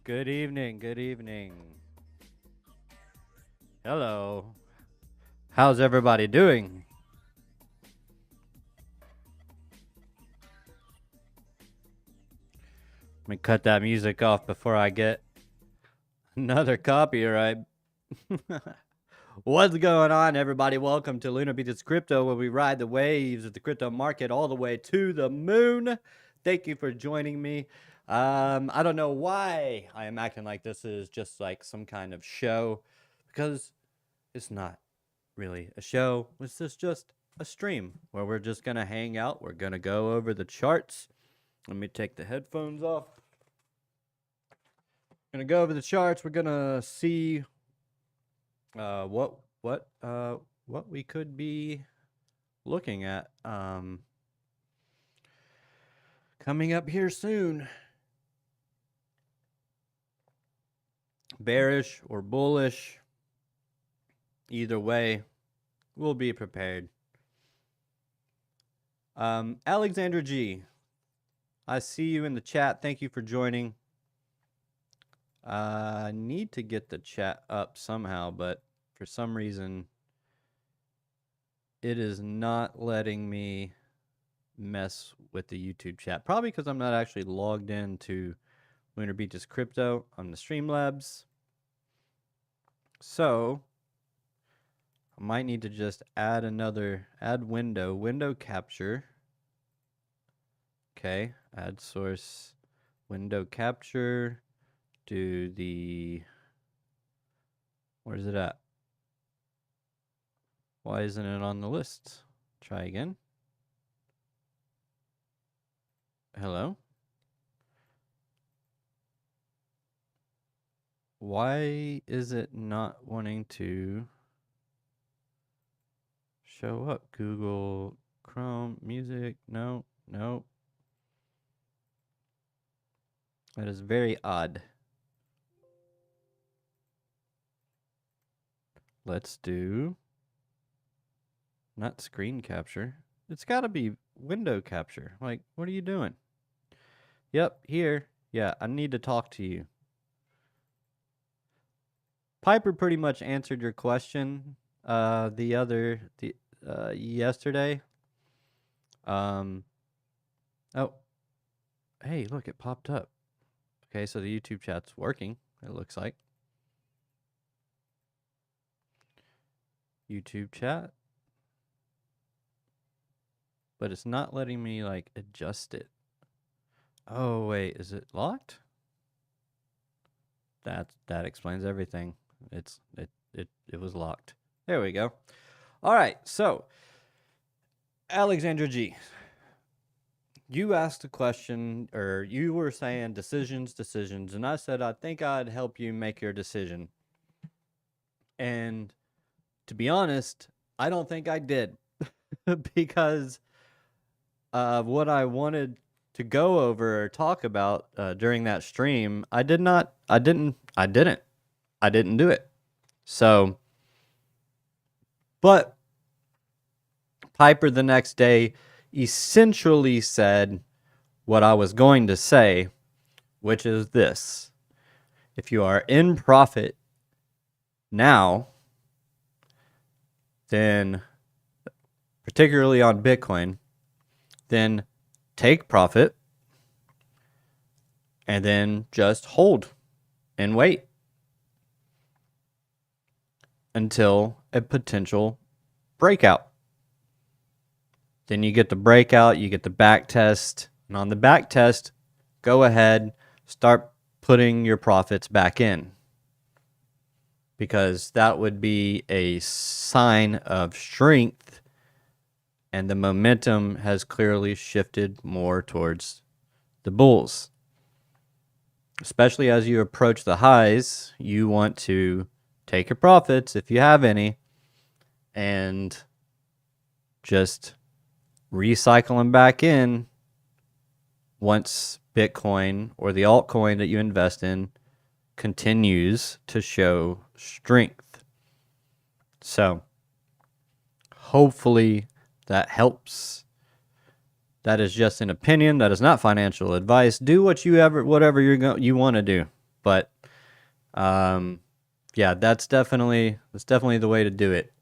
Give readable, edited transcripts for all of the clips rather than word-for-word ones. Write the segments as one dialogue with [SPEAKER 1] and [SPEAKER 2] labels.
[SPEAKER 1] Good evening. Good evening. Hello. How's everybody doing? Let me cut that music off before I get another copyright. What's going on, everybody? Welcome to Lunar Beats Crypto, where we ride the waves of the crypto market all the way to the moon. Thank you for joining me. I don't know why I am acting like this is just like some kind of show, because it's not really a show. This is just a stream where we're just going to hang out. We're going to go over the charts. Let me take the headphones off. We're going to go over the charts. We're going to see what we could be looking at coming up here soon. Bearish or bullish, either way, we'll be prepared. Alexander G, I see you in the chat. Thank you for joining. I need to get the chat up somehow, but for some reason, it is not letting me mess with the YouTube chat. Probably because I'm not actually logged into Lunar Beaches Crypto on the Streamlabs. So I might need to just add window capture. Okay, add source, window capture, do the, where's it at? Why isn't it on the list? Try again. Hello? Why is it not wanting to show up? Google Chrome music? No. That is very odd. Let's do not screen capture. It's got to be window capture. Like, what are you doing? Yep, here. Yeah, I need to talk to you. Piper pretty much answered your question yesterday. Oh, hey, look, it popped up. Okay, so the YouTube chat's working, it looks like. YouTube chat. But it's not letting me like adjust it. Oh wait, is it locked? That explains everything. It was locked. There we go. All right, so Alexandra G, you asked a question, or you were saying decisions, and I said I think I'd help you make your decision. And to be honest, I don't think I did because of what I wanted to go over or talk about during that stream. I didn't do it. So, but Piper the next day essentially said what I was going to say, which is this: if you are in profit now, then particularly on Bitcoin, then take profit and then just hold and wait until a potential breakout. Then you get the breakout, you get the back test, and on the back test, go ahead, start putting your profits back in, because that would be a sign of strength, and the momentum has clearly shifted more towards the bulls. Especially as you approach the highs, you want to take your profits, if you have any, and just recycle them back in once Bitcoin or the altcoin that you invest in continues to show strength. So hopefully that helps. That is just an opinion. That is not financial advice. Do whatever you want to do. But yeah, that's definitely the way to do it.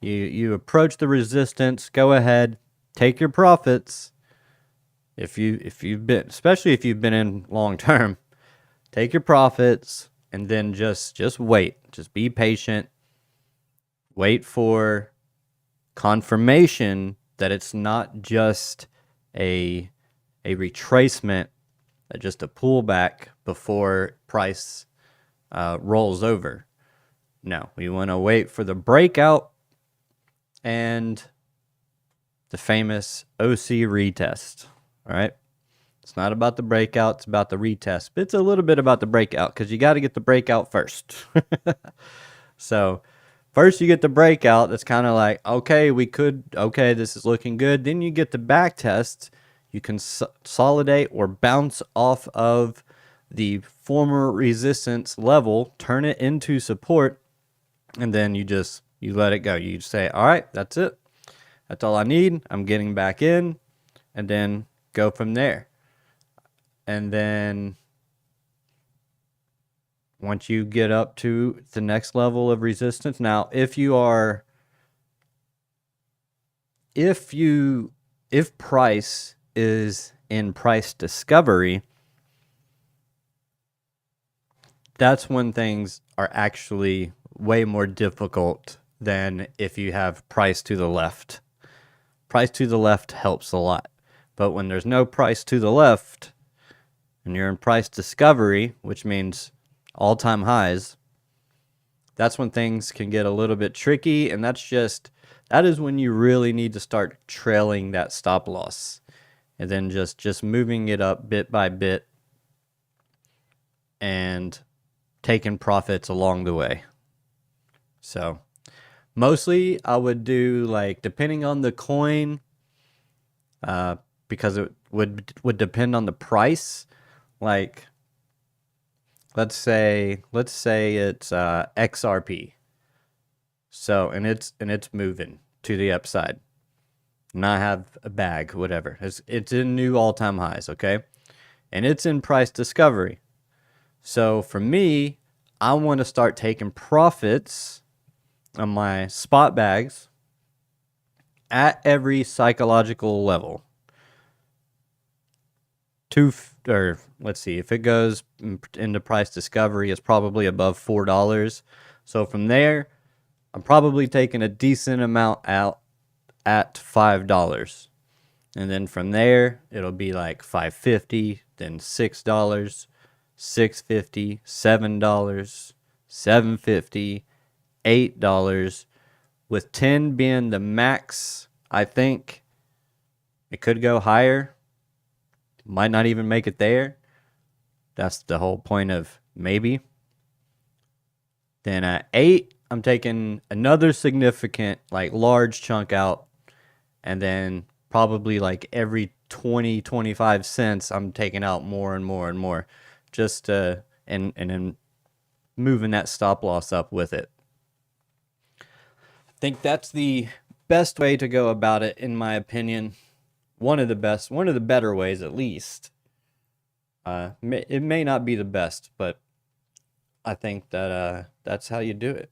[SPEAKER 1] You approach the resistance, go ahead, take your profits. If you've been, especially if you've been in long term, take your profits and then just wait. Just be patient. Wait for confirmation that it's not just a retracement, just a pullback before price rolls over. No, we want to wait for the breakout and the famous OC retest. All right. It's not about the breakout, it's about the retest. But it's a little bit about the breakout because you got to get the breakout first. So, first you get the breakout. That's kind of like, okay, this is looking good. Then you get the back test. You consolidate or bounce off of the former resistance level, turn it into support, and then you let it go. You say, all right, that's it. That's all I need. I'm getting back in, and then go from there. And then once you get up to the next level of resistance, now if price is in price discovery, that's when things are actually way more difficult than if you have price to the left. Price to the left helps a lot. But when there's no price to the left and you're in price discovery, which means all-time highs, that's when things can get a little bit tricky, and that is when you really need to start trailing that stop loss and then just moving it up bit by bit and taking profits along the way. So mostly I would do, like, depending on the coin, because it would depend on the price. Like, let's say it's XRP. So and it's moving to the upside. And I have a bag, whatever. It's in new all-time highs, okay? And it's in price discovery. So for me, I want to start taking profits on my spot bags at every psychological level. Let's see, if it goes into price discovery, it's probably above $4. So from there, I'm probably taking a decent amount out at $5. And then from there, it'll be like $5.50, then $6, $6.50, $7, $7.50, $8, with 10 being the max. I think it could go higher. Might not even make it there. That's the whole point of maybe. Then at 8, I'm taking another significant, like, large chunk out. And then probably like every 20, 25 cents, I'm taking out more and more and more. Just and then moving that stop loss up with it. I think that's the best way to go about it, in my opinion. One of the better ways, at least. It may not be the best, but I think that that's how you do it.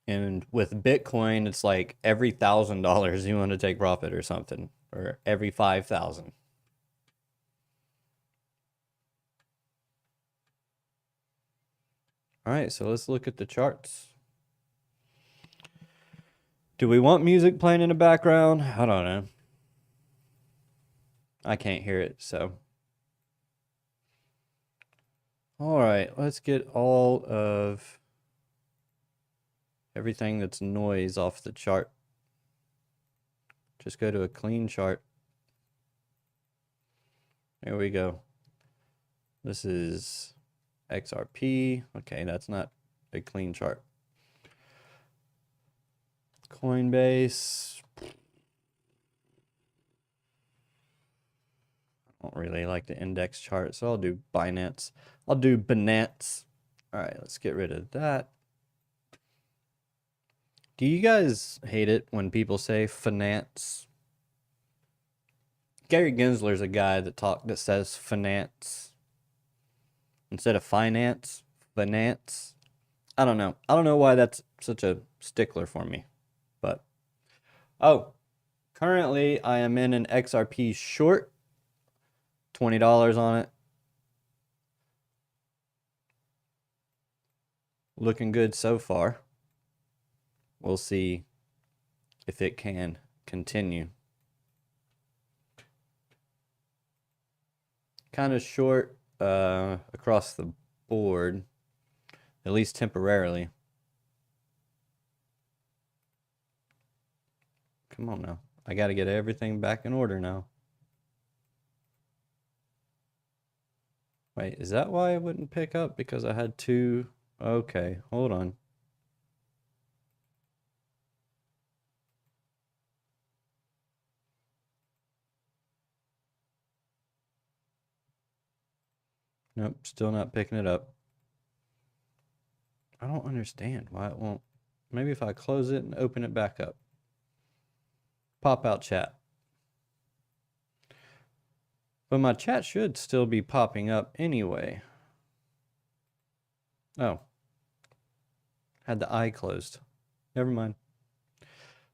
[SPEAKER 1] And with Bitcoin, it's like every $1,000 you want to take profit or something, or every 5,000. All right, so let's look at the charts. Do we want music playing in the background? I don't know. I can't hear it, so. All right, let's get all of everything that's noise off the chart. Just go to a clean chart. There we go. This is XRP. Okay, that's not a clean chart. Coinbase. I don't really like the index chart, so I'll do Binance. I'll do Binance. All right, let's get rid of that. Do you guys hate it when people say finance? Gary Gensler's a guy that says finance. instead of finance. I don't know. I don't know why that's such a stickler for me. But oh, currently I am in an XRP short, $20 on it. Looking good so far. We'll see if it can continue. Kind of short across the board, at least temporarily. Come on now. I got to get everything back in order now. Wait, is that why it wouldn't pick up? Because I had two. Okay, hold on. Nope, still not picking it up. I don't understand why it won't. Maybe if I close it and open it back up. Pop out chat. But my chat should still be popping up anyway. Oh. Had the eye closed. Never mind.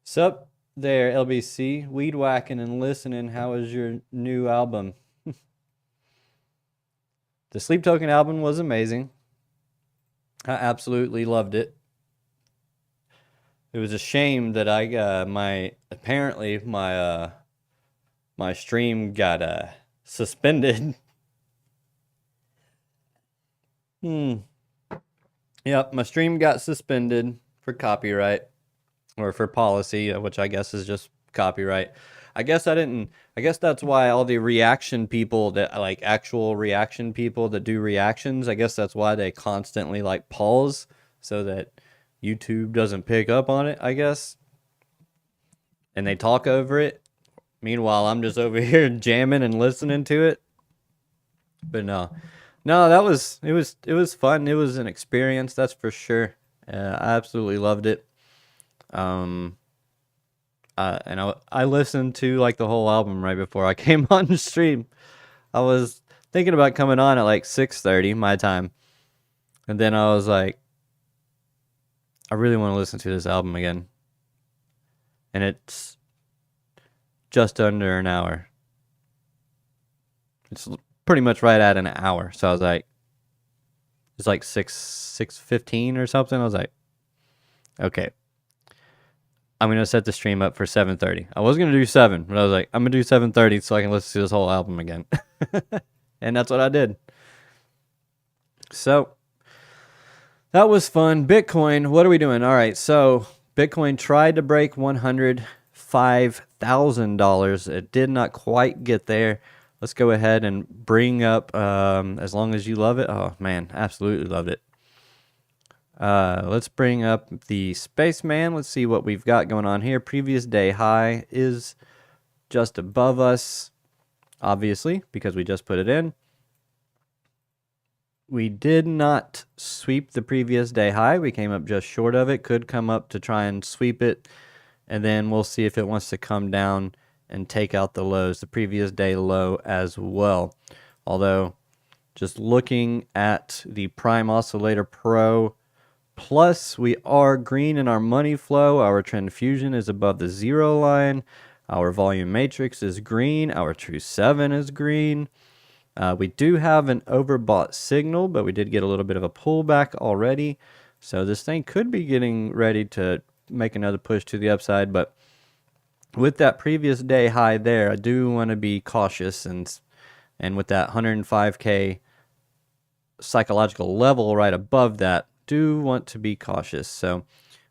[SPEAKER 1] Sup there, LBC. Weed whacking and listening. How is your new album? The Sleep Token album was amazing. I absolutely loved it. It was a shame that apparently my stream got suspended. Yep, my stream got suspended for copyright or for policy, which I guess is just copyright. I guess that's why all the reaction people that like actual reaction people that do reactions, I guess that's why they constantly like pause so that YouTube doesn't pick up on it, I guess. And they talk over it. Meanwhile, I'm just over here jamming and listening to it. But no, it was fun. It was an experience, that's for sure. I absolutely loved it. And I listened to like the whole album right before I came on the stream. I was thinking about coming on at like 6:30 my time. And then I was like, I really want to listen to this album again. And it's just under an hour. It's pretty much right at an hour. So I was like, it's like 6:15 or something. I was like, okay, I'm gonna set the stream up for 7:30. I was gonna do 7, but I was like, I'm gonna do 7:30 so I can listen to this whole album again. And that's what I did. So that was fun. Bitcoin, what are we doing? All right, so Bitcoin tried to break $105,000. It did not quite get there. Let's go ahead and bring up As Long As You Love It. Oh, man, absolutely loved it. Let's bring up the Spaceman. Let's see what we've got going on here. Previous day high is just above us, obviously, because we just put it in. We did not sweep the previous day high. We came up just short of it. Could come up to try and sweep it, and then we'll see if it wants to come down and take out the lows, the previous day low as well. Although, just looking at the Prime Oscillator Pro Plus, we are green in our money flow. Our trend fusion is above the 0 line. Our volume matrix is green. Our true 7 is green. We do have an overbought signal, but we did get a little bit of a pullback already. So this thing could be getting ready to make another push to the upside, but with that previous day high there, I do want to be cautious, and with that 105K psychological level right above that, do want to be cautious. So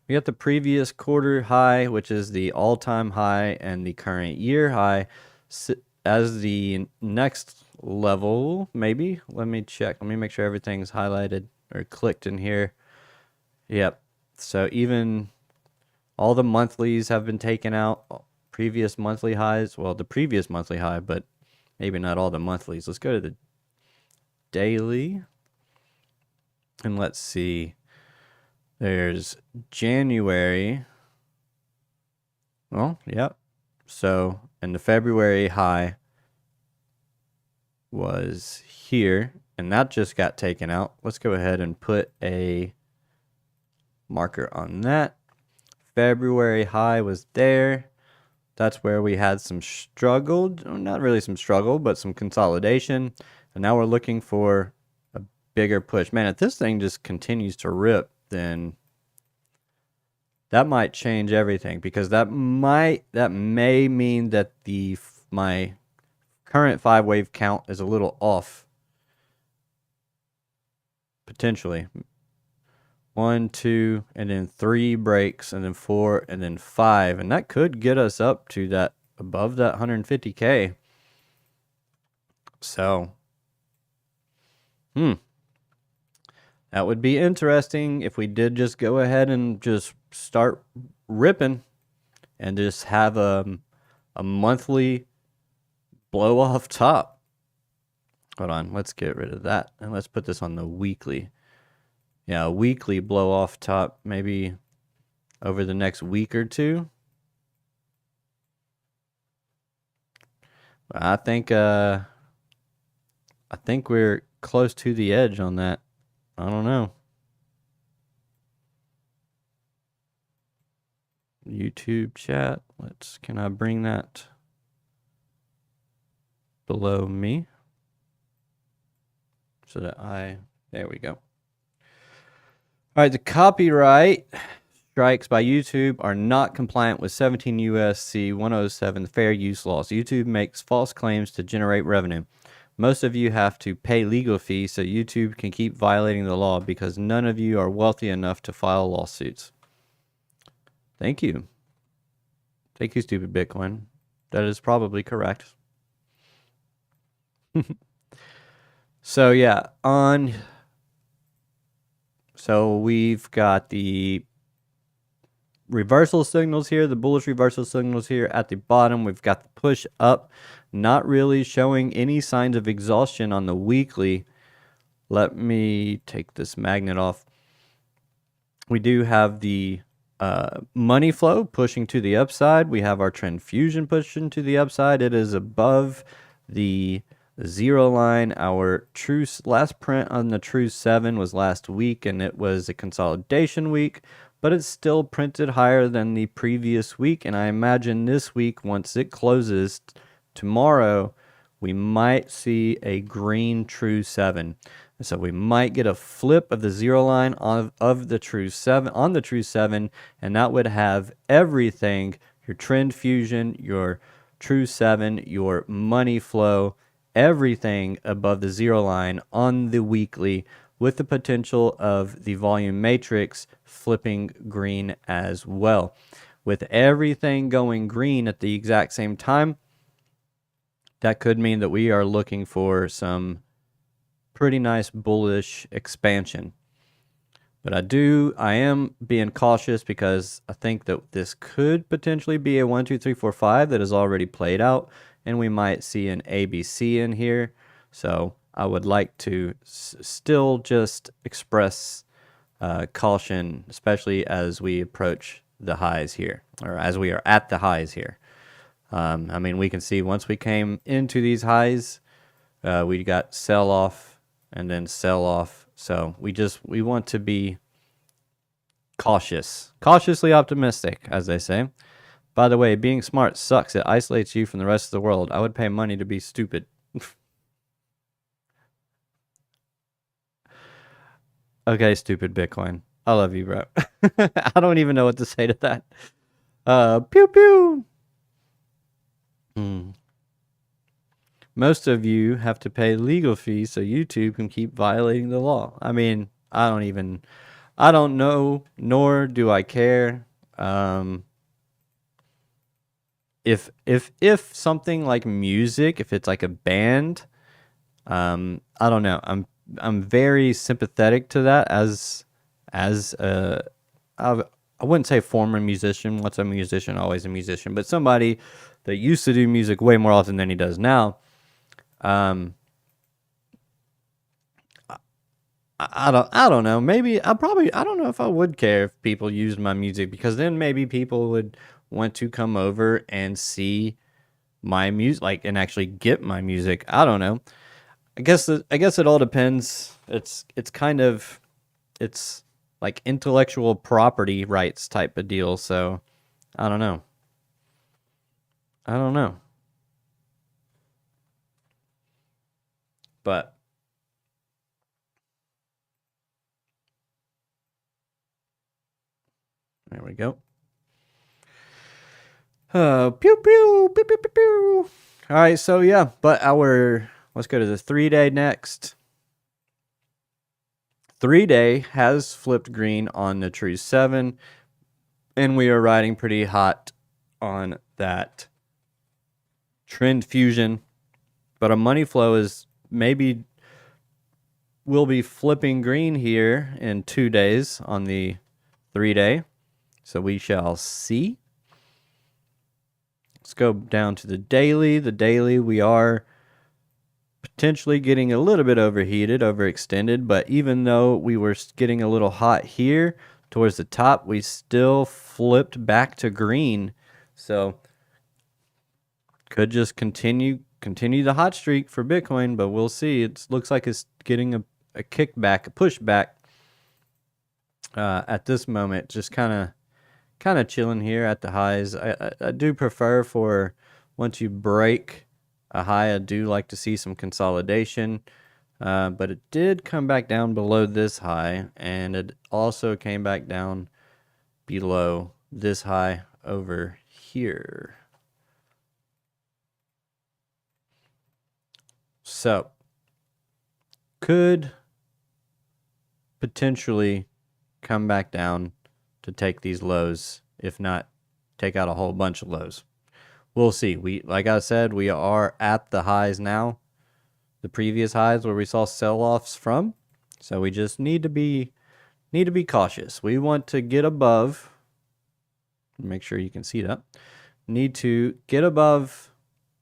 [SPEAKER 1] we got the previous quarter high, which is the all-time high, and the current year high as the next level, maybe. Let me check. Let me make sure everything's highlighted or clicked in here. Yep. So even all the monthlies have been taken out. Previous monthly highs. Well, the previous monthly high, but maybe not all the monthlies. Let's go to the daily. And let's see. There's January. Well, yep. So, and the February high was here. and that just got taken out. Let's go ahead and put a marker on that. February high was there. That's where we had some struggle, not really some struggle, but some consolidation. And now we're looking for a bigger push. Man, if this thing just continues to rip, then that might change everything, because that may mean that my current 5-wave count is a little off. Potentially. 1, 2, and then 3 breaks, and then 4, and then 5. And that could get us up to that, above that 150K. So, that would be interesting if we did just go ahead and just start ripping and just have a monthly blow off top. Hold on, let's get rid of that, and let's put this on the weekly. Yeah, a weekly blow off top, maybe over the next week or two. I think we're close to the edge on that. I don't know. YouTube chat. Can I bring that below me? So that there we go. All right, the copyright strikes by YouTube are not compliant with 17 U.S.C. 107 fair use laws. YouTube makes false claims to generate revenue. Most of you have to pay legal fees so YouTube can keep violating the law because none of you are wealthy enough to file lawsuits. Thank you. Thank you, stupid Bitcoin. That is probably correct. So yeah, so we've got the reversal signals here, the bullish reversal signals here at the bottom. We've got the push up, not really showing any signs of exhaustion on the weekly. Let me take this magnet off. We do have the money flow pushing to the upside. We have our trend fusion pushing to the upside. It is above the zero line. Our last print on the True 7 was last week, and it was a consolidation week, but it's still printed higher than the previous week. And I imagine this week, once it closes tomorrow, we might see a green True 7. So we might get a flip of the zero line of the True 7 on the True 7, and that would have everything, your trend fusion, your True 7, your money flow, everything above the zero line on the weekly, with the potential of the volume matrix flipping green as well. With everything going green at the exact same time, that could mean that we are looking for some pretty nice bullish expansion. But I am being cautious because I think that this could potentially be a 1, 2, 3, 4, 5 that is already played out, and we might see an ABC in here. So I would like to still just express caution, especially as we approach the highs here, or as we are at the highs here. I mean, we can see once we came into these highs, we got sell off and then sell off. So we want to be cautiously optimistic, as they say. By the way, being smart sucks. It isolates you from the rest of the world. I would pay money to be stupid. Okay, stupid Bitcoin. I love you, bro. I don't even know what to say to that. Pew pew. Most of you have to pay legal fees so YouTube can keep violating the law. I mean, I don't know, nor do I care. If something like music, if it's like a band, I don't know. I'm very sympathetic to that as I wouldn't say former musician. What's a musician? Always a musician, but somebody that used to do music way more often than he does now. I don't know. Maybe I don't know if I would care if people used my music, because then maybe people would want to come over and see my music, like, and actually get my music. I don't know. I guess it all depends. It's kind of it's like intellectual property rights type of deal. So I don't know. I don't know. But there we go. Pew pew pew pew pew pew. All right, so yeah, but let's go to the 3-day next. 3-day has flipped green on the True 7, and we are riding pretty hot on that trend fusion. But a money flow is maybe will be flipping green here in 2 days on the 3-day. So we shall see. Let's go down to the daily. The daily, we are potentially getting a little bit overheated, overextended, but even though we were getting a little hot here towards the top, we still flipped back to green. So could just continue the hot streak for Bitcoin, but we'll see. It looks like it's getting a kickback, a pushback at this moment. Just kind of chilling here at the highs. I do prefer for once you break a high, I do like to see some consolidation. But it did come back down below this high, and it also came back down below this high over here. So could potentially come back down to take these lows, if not take out a whole bunch of lows. We'll see. Like I said, we are at the highs now, the previous highs where we saw sell-offs from. So we just need to be cautious. We want to get above. Make sure you can see that. Need to get above,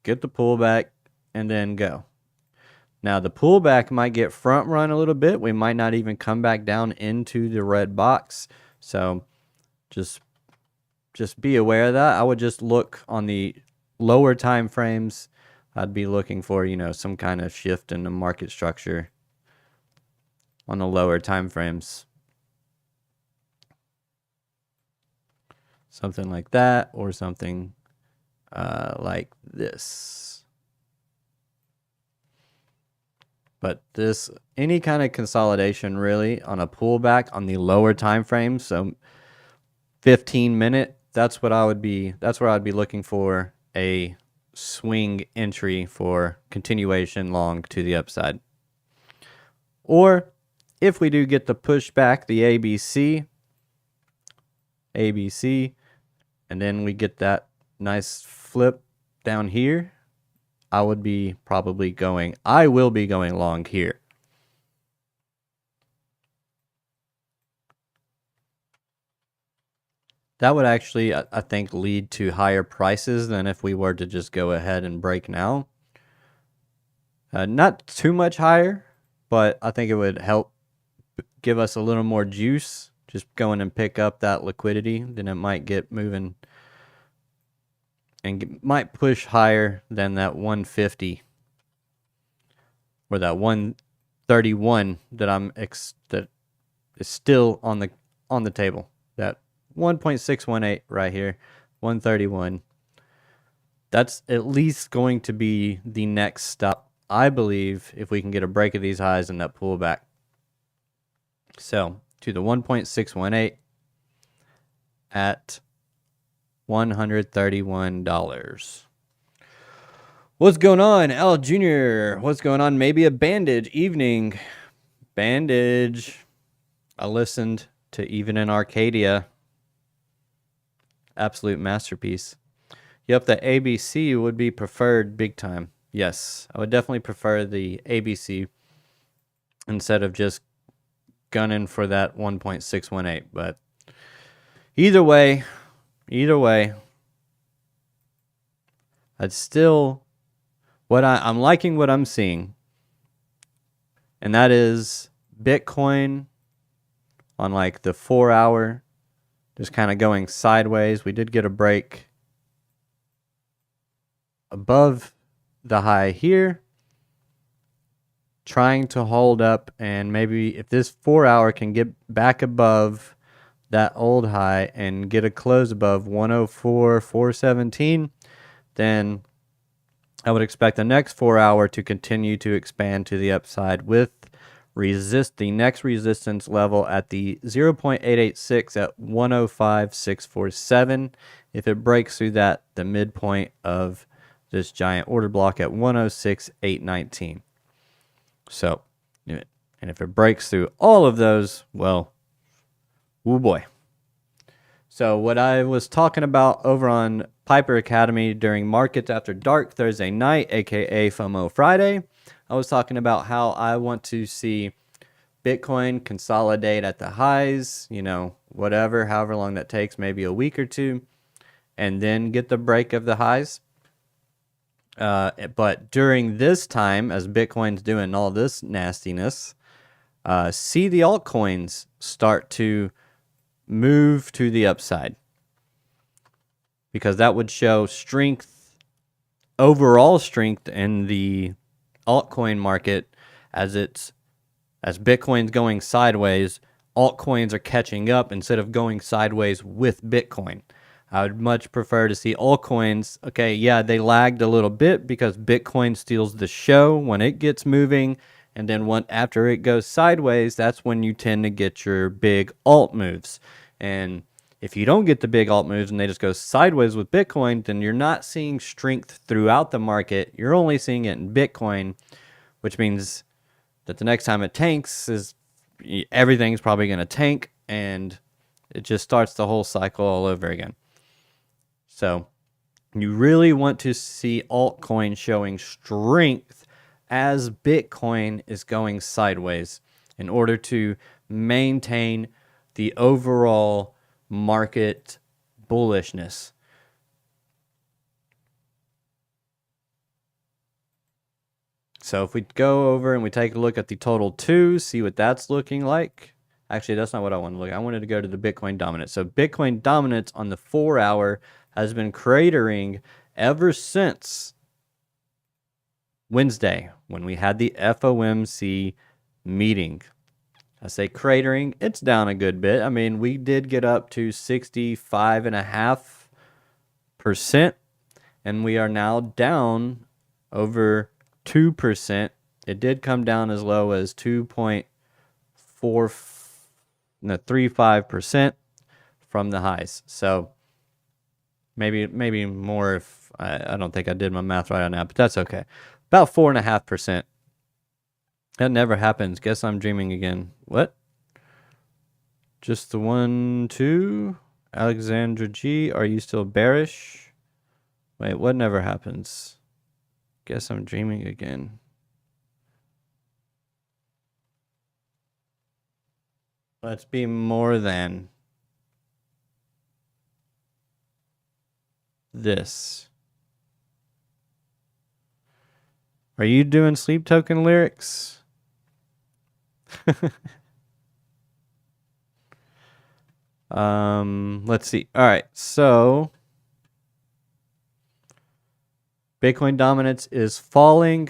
[SPEAKER 1] get the pullback, and then go. Now the pullback might get front run a little bit. We might not even come back down into the red box. So just be aware of that. I would just look on the lower time frames. I'd be looking for, some kind of shift in the market structure on the lower time frames. Something like that, or something like this. But any kind of consolidation really on a pullback on the lower time frame, so 15-minute, that's where I'd be looking for a swing entry for continuation long to the upside. Or if we do get the pushback, the ABC, and then we get that nice flip down here, I will be going long here. That would actually, I think, lead to higher prices than if we were to just go ahead and break now. Not too much higher, but I think it would help give us a little more juice. Just go in and pick up that liquidity, then it might get moving and might push higher than that 150 or that 131 that is still on the table. That 1.618 right here, 131. That's at least going to be the next stop, I believe, if we can get a break of these highs and that pullback. So to the 1.618 at $131. What's going on, Al Jr.? What's going on? Maybe a Bandage evening. Bandage. I listened to Even in Arcadia. Absolute masterpiece. Yep, the ABC would be preferred big time. Yes, I would definitely prefer the ABC instead of just gunning for that 1.618. But either way, I'd still, I'm liking what I'm seeing, and that is Bitcoin on like the 4-hour, just kind of going sideways. We did get a break above the high here, trying to hold up, and maybe if this 4-hour can get back above that old high and get a close above 104,417, then I would expect the next 4-hour to continue to expand to the upside with the next resistance level at the 0.886 at 105,647. If it breaks through that, the midpoint of this giant order block at 106,819. So, and if it breaks through all of those, well, oh boy. So what I was talking about over on Piper Academy during Markets After Dark Thursday night, aka FOMO Friday, I was talking about how I want to see Bitcoin consolidate at the highs, whatever, however long that takes, maybe a week or two, and then get the break of the highs. But during this time, as Bitcoin's doing all this nastiness, see the altcoins start to move to the upside, because that would show overall strength in the altcoin market. As Bitcoin's going sideways, altcoins are catching up instead of going sideways with Bitcoin. I would much prefer to see altcoins. Okay, yeah, they lagged a little bit because Bitcoin steals the show when it gets moving, and then after it goes sideways, that's when you tend to get your big alt moves. And if you don't get the big alt moves and they just go sideways with Bitcoin, then you're not seeing strength throughout the market. You're only seeing it in Bitcoin, which means that the next time it tanks, everything's probably going to tank, and it just starts the whole cycle all over again. So you really want to see altcoin showing strength as Bitcoin is going sideways in order to maintain the overall market bullishness. So if we go over and we take a look at the total 2, see what that's looking like. Actually, that's not what I want to look at. I wanted to go to the Bitcoin dominance. So Bitcoin dominance on the 4-hour has been cratering ever since Wednesday when we had the FOMC meeting. I say cratering, it's down a good bit. I mean, we did get up to 65.5%, and we are now down over 2%. It did come down as low as 2.35% from the highs. So maybe more if I don't think I did my math right on that, but that's okay. About 4.5%. That never happens. Guess I'm dreaming again. What? Just the 1, 2? Alexandra G, are you still bearish? Wait, what never happens? Guess I'm dreaming again. Let's be more than this. Are you doing sleep token lyrics? Let's see. All right, so Bitcoin dominance is falling.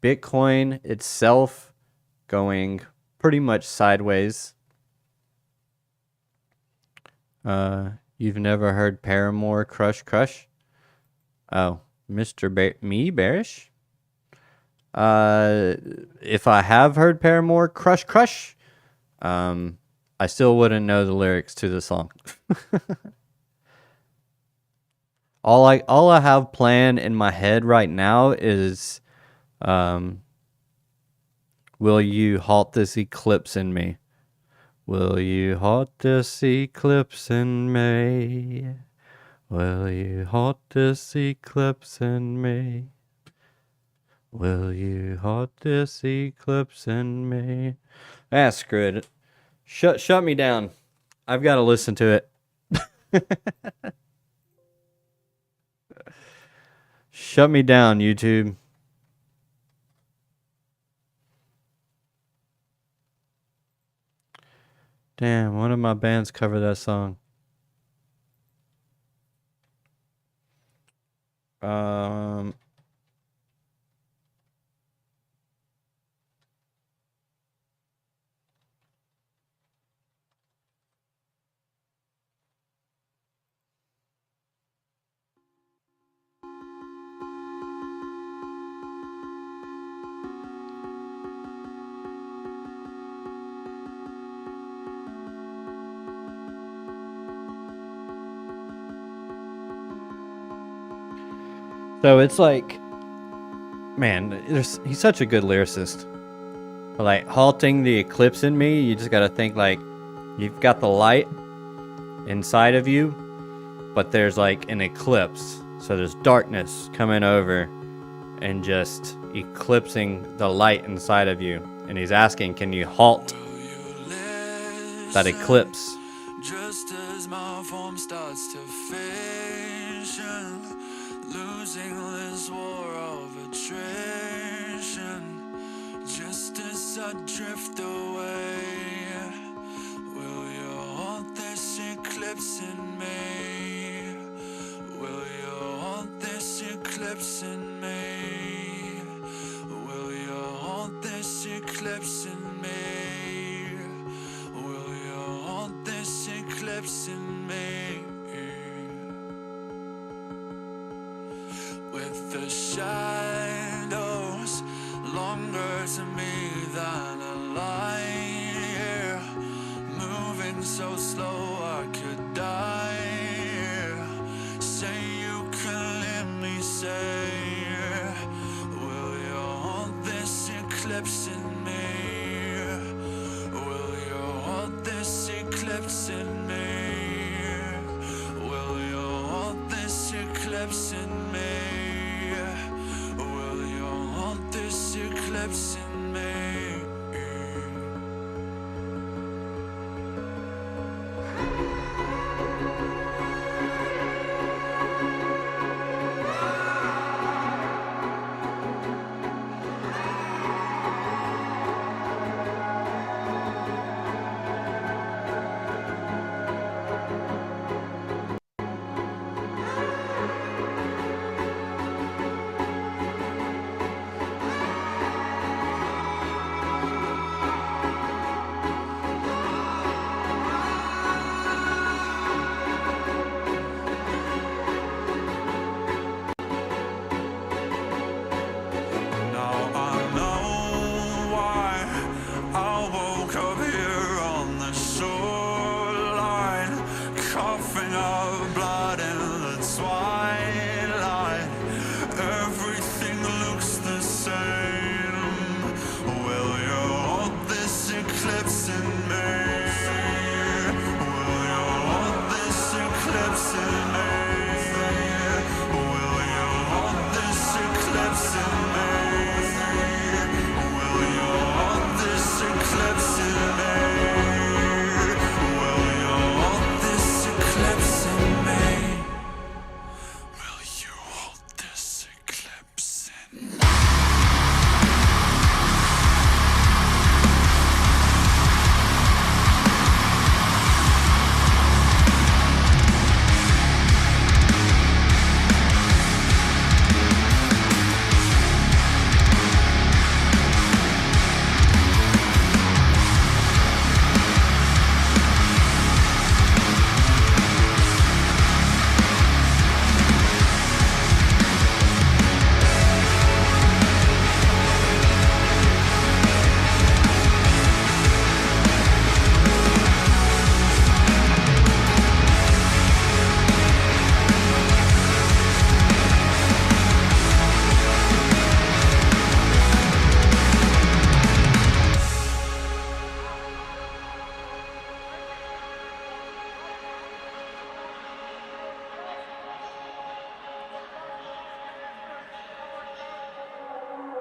[SPEAKER 1] Bitcoin itself going pretty much sideways. You've never heard Paramore Crush Crush? Oh, Mr. Me bearish? If I have heard Paramore Crush Crush, I still wouldn't know the lyrics to the song. All I have planned in my head right now is, will you halt this eclipse in me? Will you halt this eclipse in me? Will you halt this eclipse in me? Will you halt this eclipse in me? Ah, screw it. Shut me down. I've got to listen to it. Shut me down, YouTube. Damn, one of my bands covered that song. So it's like, man, he's such a good lyricist. But like halting the eclipse in me, you just gotta think like you've got the light inside of you, but there's like an eclipse. So there's darkness coming over and just eclipsing the light inside of you. And he's asking, can you halt that eclipse?
[SPEAKER 2] Just as my form starts to fashion, losing this war of attrition, just as I drift away, will you halt this eclipse in me? Will you halt this eclipse in me? Will you halt this eclipse in me? Will you halt this eclipse in me? With the shadows longer to me than a light, yeah. Moving so slow I could die, yeah. Say you can let me say, will you halt this eclipse in me? Will you halt this eclipse in me? Will you halt this eclipse in me? Will you halt this eclipse in me?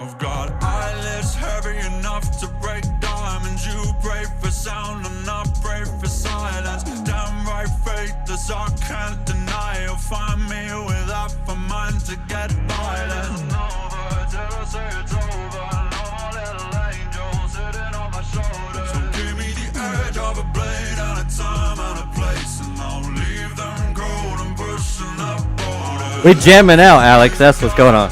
[SPEAKER 3] I've got eyelids heavy enough to break diamonds. You pray for sound, I'm not pray for silence. Damn right faithless, I can't deny. You'll find me with half a mind to get violent. Over till I say it's over. No more little angel sitting on my shoulder. So give me the edge of a blade and a time and a place, and I'll leave them cold and pushing that border.
[SPEAKER 1] We jamming out, Alex. That's what's going on.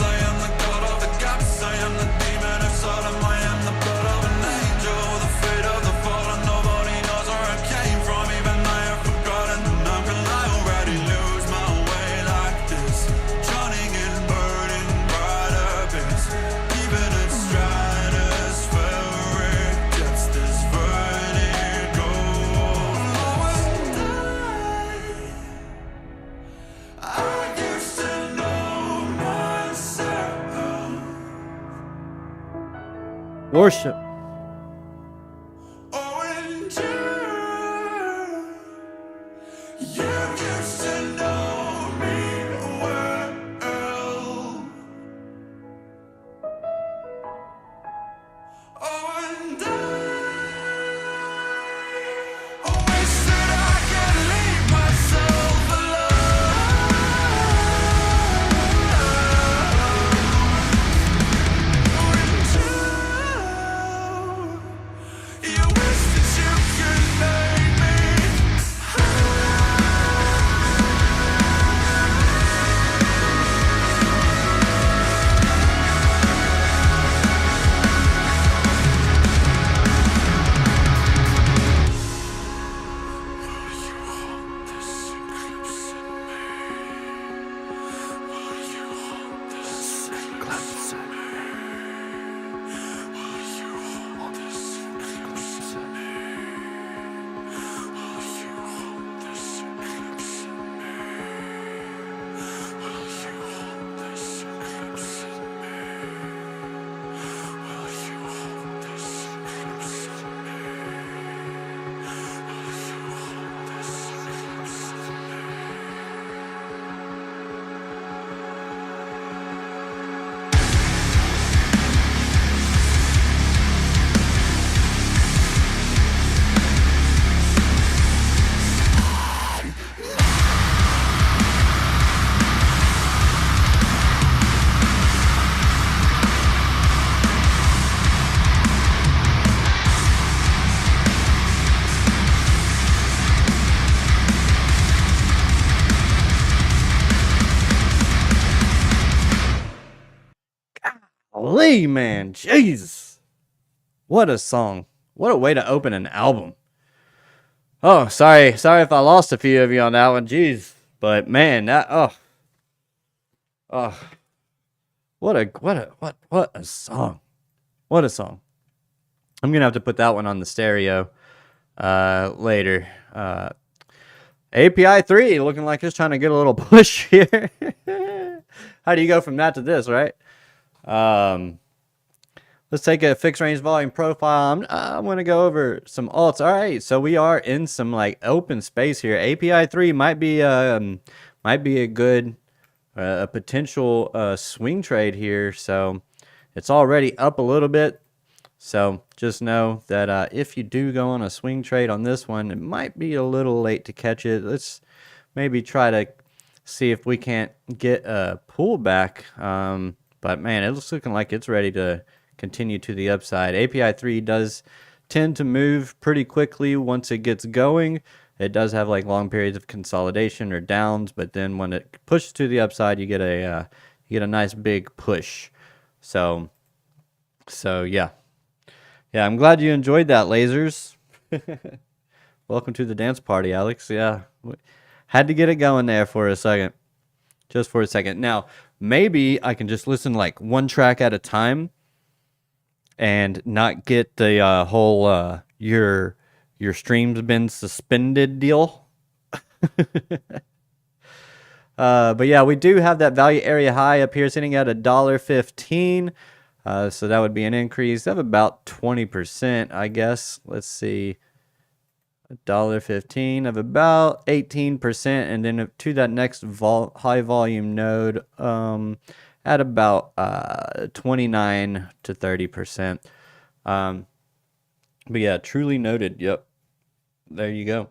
[SPEAKER 3] I am the god of the gaps, I am the demon inside of my am the
[SPEAKER 1] Worship.
[SPEAKER 3] Oh, and you used to know me well. Oh, and I wish that I could leave myself alone. You wish that you could make me.
[SPEAKER 1] Golly, man. Jeez. What a song. What a way to open an album. Oh, sorry if I lost a few of you on that one. Jeez. But man, that what a song. What a song. I'm gonna have to put that one on the stereo later. API 3 looking like it's trying to get a little push here. How do you go from that to this, right? Let's take a fixed range volume profile. I'm going to go over some alts. All right, so we are in some like open space here. API 3 might be a good a potential swing trade here. So it's already up a little bit. So just know that if you do go on a swing trade on this one, it might be a little late to catch it. Let's maybe try to see if we can't get a pullback. But man, it's looking like it's ready to continue to the upside. API 3 does tend to move pretty quickly once it gets going. It does have like long periods of consolidation or downs, but then when it pushes to the upside, you get a nice big push. So yeah. Yeah, I'm glad you enjoyed that, lasers. Welcome to the dance party, Alex. Yeah, had to get it going there for a second. Just for a second. Now, maybe I can just listen like one track at a time and not get the whole your stream's been suspended deal. But yeah, we do have that value area high up here sitting at $1.15. So that would be an increase of about 20%, I guess. Let's see. $1.15 of about 18%, and then to that next high volume node at about 29 to 30%. But yeah, truly noted. Yep, there you go.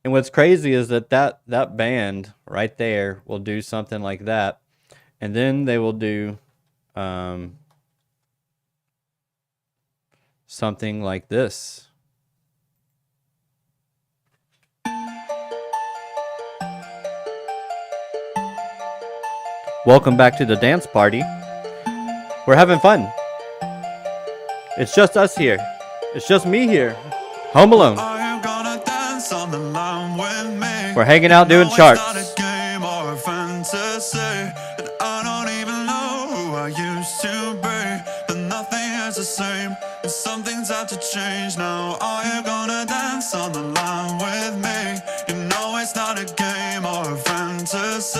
[SPEAKER 1] And what's crazy is that band right there will do something like that, and then they will do something like this. Welcome back to the dance party. We're having fun. It's just us here. It's just me here. Home alone.
[SPEAKER 3] Are you gonna dance on the line with me?
[SPEAKER 1] We're hanging out doing
[SPEAKER 3] No,
[SPEAKER 1] charts.
[SPEAKER 3] it's not a game or a fantasy, and I don't even know who I used to be. But nothing is the same, and some things have to change now. Are you gonna dance on the line with me? You know it's not a game or a fantasy,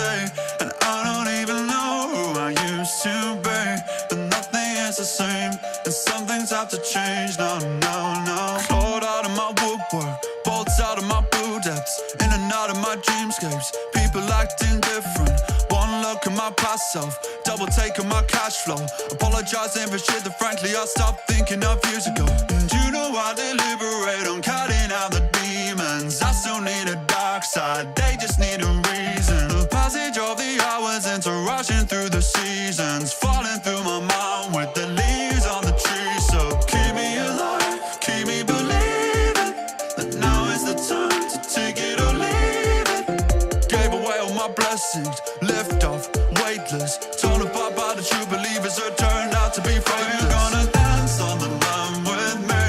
[SPEAKER 3] and I don't even know who I used to be. But nothing is the same. And some things have to change now, now, now. Clawed out of my woodwork, bolts out of my boot depths, in and out of my dreamscapes. People acting different. One look at my past self, double take on my cash flow. Apologizing for shit that frankly I stopped thinking of years ago. And you know I deliberate on cutting out the demons. I still need a dark side, they just need a reason. The passage of the hours into rushing through the seasons, falling through my mind with the leaves on the tree. So keep me alive, keep me believing that now is the time to take it or leave it. Gave away all my blessings, lift off, weightless, torn apart by the true believers who turned out to be faithless. You're gonna dance on the line with me.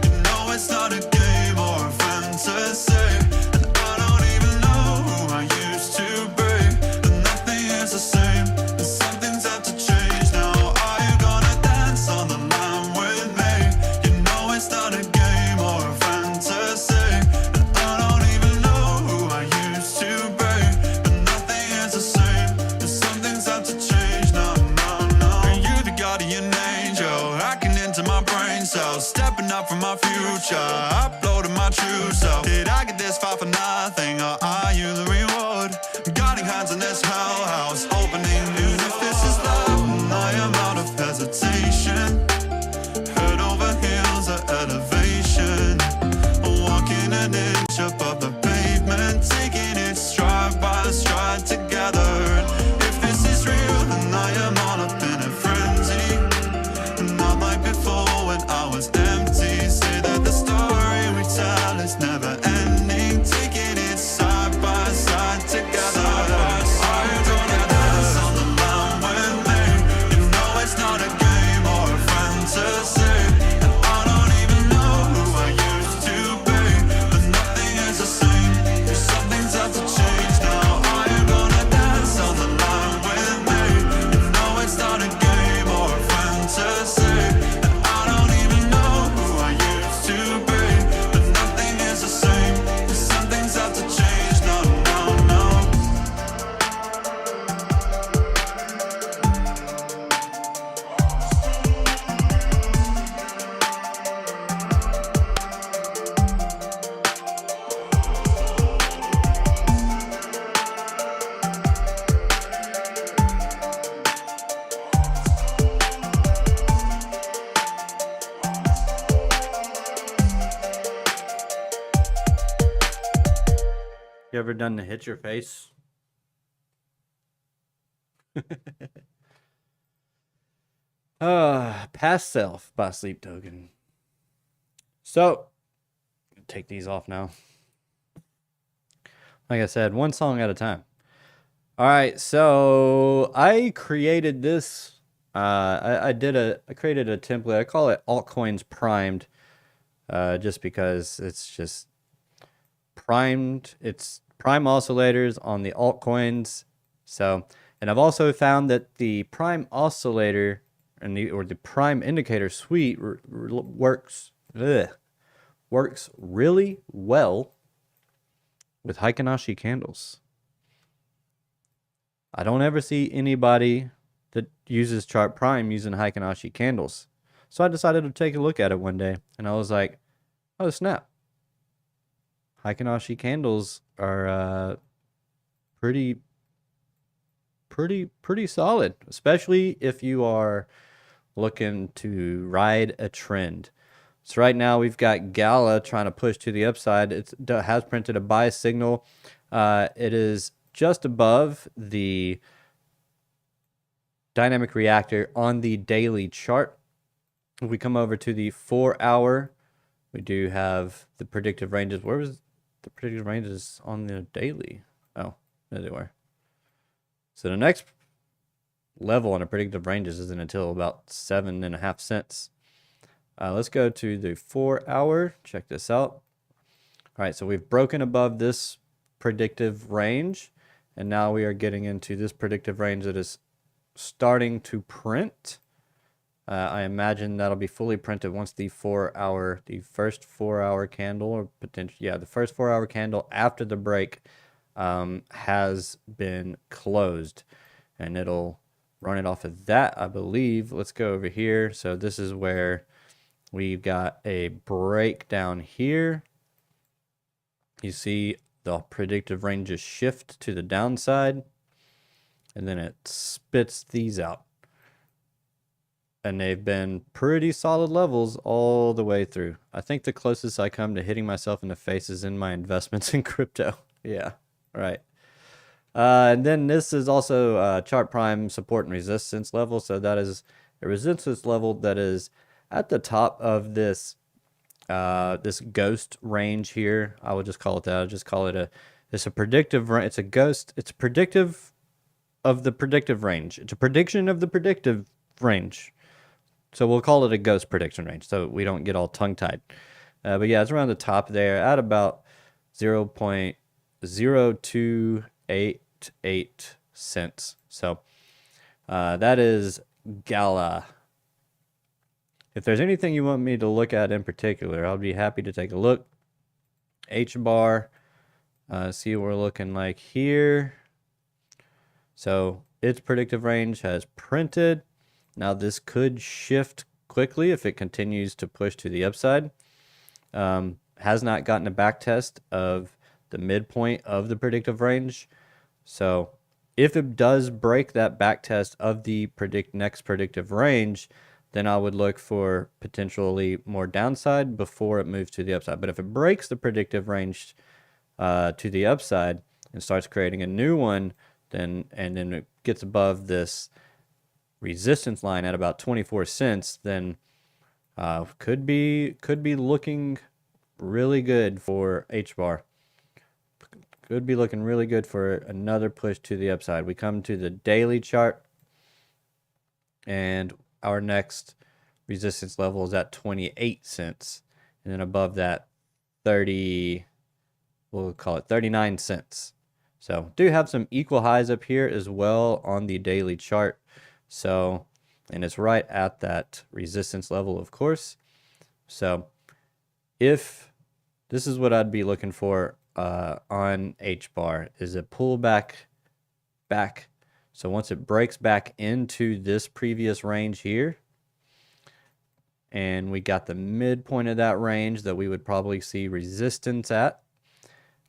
[SPEAKER 3] You know it's not a game or a fantasy. And I don't even know who I used to be. And nothing is the same, and some things have to change now. Are you gonna dance on the line with me? You know it's not a game or a fantasy. And I don't even know who I used to be. But nothing is the same, and some things have to change now, now, now. And you the guardian angel, hacking into my brain cells, stepping up from my future, uploading my true self. Did I get this far for nothing, or are you the reward? Guiding hands in this hell house, opening new. If this is love, then I am out of hesitation. Head over heels at elevation, walking an inch above the pavement, taking it stride by stride together. If this is real, then I am all up in a frenzy, not like before when I was empty. Say that the story we tell is never ending, taking it side by side together. Are you gonna dance on the line with me? You know it's not a game or a fantasy. And I don't even know who I used to be. But nothing is the same, some things have to change now. Are you gonna dance on the line with me? You know it's not a game or a fantasy. And I don't even know who I used to be. But nothing is the same, some things have to change now, now, now.
[SPEAKER 1] You ever done the hit your face? Past Self by Sleep Token. So, take these off now. Like I said, one song at a time. All right, so I created this. I created a template. I call it altcoins primed, just because it's just primed. It's prime oscillators on the altcoins. So, and I've also found that the prime oscillator and the prime indicator suite works really well with Heikenhashi candles. I don't ever see anybody that uses chart prime using Heikenhashi candles. So I decided to take a look at it one day, and I was like, oh snap. Heikenhashi candles are pretty solid, especially if you are looking to ride a trend. So right now we've got Gala trying to push to the upside. It has printed a buy signal. It is just above the dynamic reactor on the daily chart. If we come over to the 4 hour, we do have the predictive ranges. Where was the predictive ranges on the daily? Oh, there they were. So the next level on the predictive ranges isn't until about 7.5 cents. Let's go to the 4 hour. Check this out. All right, so we've broken above this predictive range, and now we are getting into this predictive range that is starting to print. I imagine that'll be fully printed once the first 4 hour candle, or potentially, the first 4 hour candle after the break has been closed, and it'll run it off of that, I believe. Let's go over here. So this is where we've got a breakdown here. You see the predictive ranges shift to the downside, and then it spits these out. And they've been pretty solid levels all the way through. I think the closest I come to hitting myself in the face is in my investments in crypto. Yeah, right. And then this is also chart prime support and resistance level. So that is a resistance level that is at the top of this this ghost range here. I would just call it that. I'll just call it it's a predictive range. It's a ghost. It's predictive of the predictive range. It's a prediction of the predictive range. So we'll call it a ghost prediction range so we don't get all tongue-tied. But yeah, it's around the top there at about 0.0288 cents. So that is Gala. If there's anything you want me to look at in particular, I'll be happy to take a look. H bar, see what we're looking like here. So its predictive range has printed. Now this could shift quickly if it continues to push to the upside. Has not gotten a back test of the midpoint of the predictive range. So if it does break that back test of the next predictive range, then I would look for potentially more downside before it moves to the upside. But if it breaks the predictive range to the upside and starts creating a new one, then it gets above this resistance line at about 24 cents, then could be looking really good for H bar. Could be looking really good for another push to the upside. We come to the daily chart, and our next resistance level is at 28 cents, and then above that 39 cents. So do have some equal highs up here as well on the daily chart. So, and it's right at that resistance level, of course. So if this is what I'd be looking for on H bar, is a pullback back. So once it breaks back into this previous range here, and we got the midpoint of that range that we would probably see resistance at,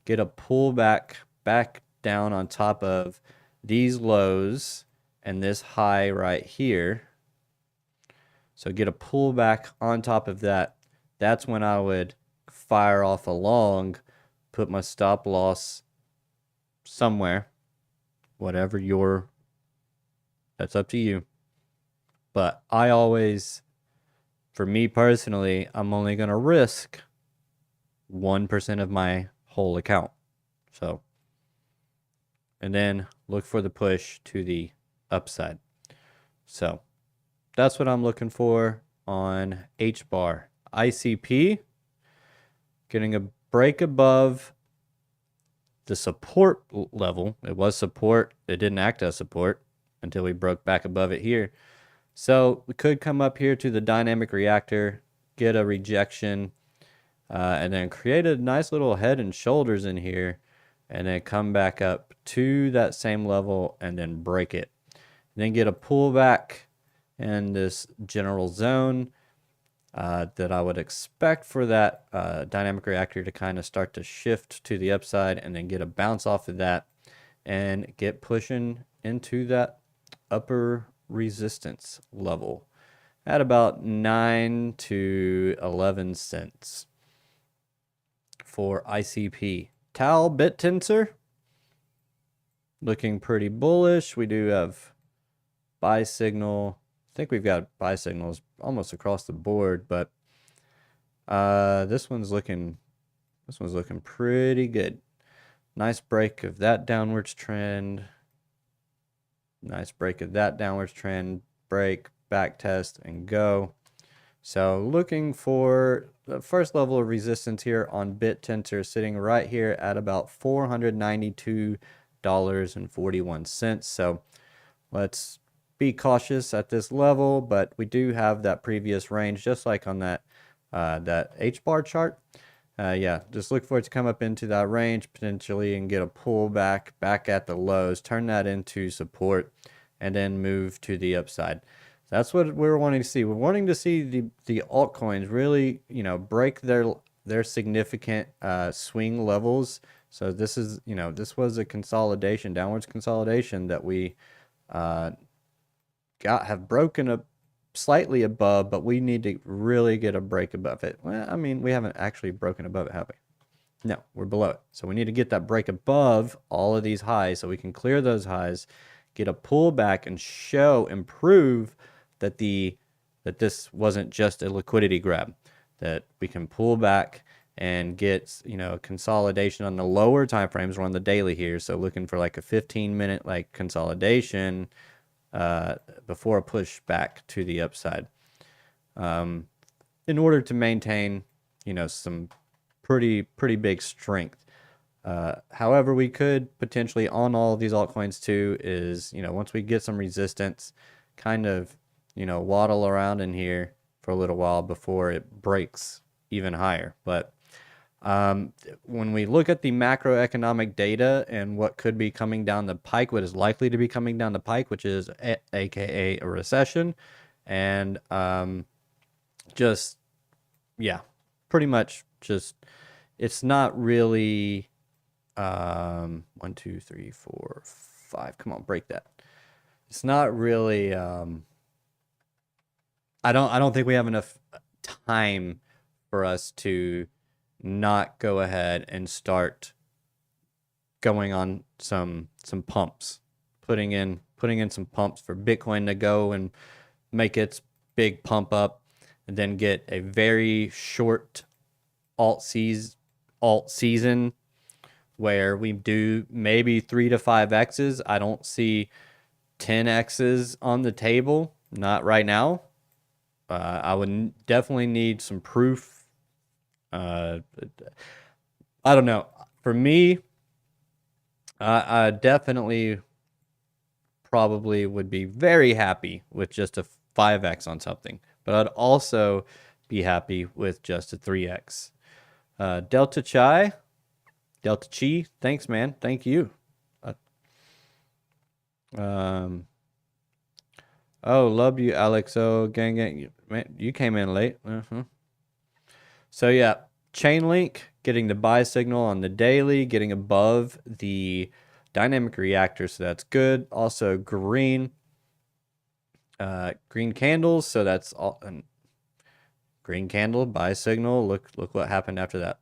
[SPEAKER 1] get a pullback back down on top of these lows and this high right here. So get a pullback on top of that. That's when I would fire off a long, put my stop loss somewhere, whatever that's up to you. But I always, for me personally, I'm only going to risk 1% of my whole account. So, and then look for the push to the upside. So that's what I'm looking for on H bar. ICP, getting a break above the support level. It was support. It didn't act as support until we broke back above it here. So we could come up here to the dynamic reactor, get a rejection, and then create a nice little head and shoulders in here, and then come back up to that same level and then break it. And then get a pullback in this general zone that I would expect for that dynamic reactor to kind of start to shift to the upside, and then get a bounce off of that and get pushing into that upper resistance level at about 9 to 11 cents for ICP. Tal bit tensor looking pretty bullish. We do have buy signal. I think we've got buy signals almost across the board, but this one's looking pretty good. Nice break of that downwards trend. Nice break of that downwards trend. Break, back test, and go. So looking for the first level of resistance here on bit tensor, sitting right here at about $492.41. So let's be cautious at this level, but we do have that previous range, just like on that H bar chart. Yeah, just look for it to come up into that range potentially and get a pullback back at the lows, turn that into support, and then move to the upside. That's what we're wanting to see. We're wanting to see the altcoins really, break their significant swing levels. So this is, this was a consolidation, downwards consolidation that we have broken up slightly above, but we need to really get a break above it. Well, I mean, we haven't actually broken above it, have we? No, we're below it. So we need to get that break above all of these highs so we can clear those highs, get a pullback, and prove that this wasn't just a liquidity grab, that we can pull back and get, consolidation on the lower time frames. We're on the daily here, so looking for like a 15-minute like consolidation before a push back to the upside, in order to maintain, some pretty big strength. However, we could potentially on all of these altcoins too is, once we get some resistance, kind of, waddle around in here for a little while before it breaks even higher. But when we look at the macroeconomic data and what could be coming down the pike, what is likely to be coming down the pike, which is aka a recession, and pretty much just, it's not really 1, 2, 3, 4, 5. Come on, break that. It's not really. I don't think we have enough time for us to not go ahead and start going on some pumps, putting in some pumps for Bitcoin to go and make its big pump up, and then get a very short alt season where we do maybe 3 to 5 X's. I don't see 10 X's on the table, not right now. I would definitely need some proof. I don't know. For me, I definitely probably would be very happy with just a 5X on something, but I'd also be happy with just a 3X. Delta Chi, thanks, man. Thank you. Oh, love you, Alex. Oh, gang. Man, you came in late. So yeah, Chainlink getting the buy signal on the daily, getting above the dynamic reactor, so that's good. Also green candles, so that's all. Green candle buy signal. Look what happened after that.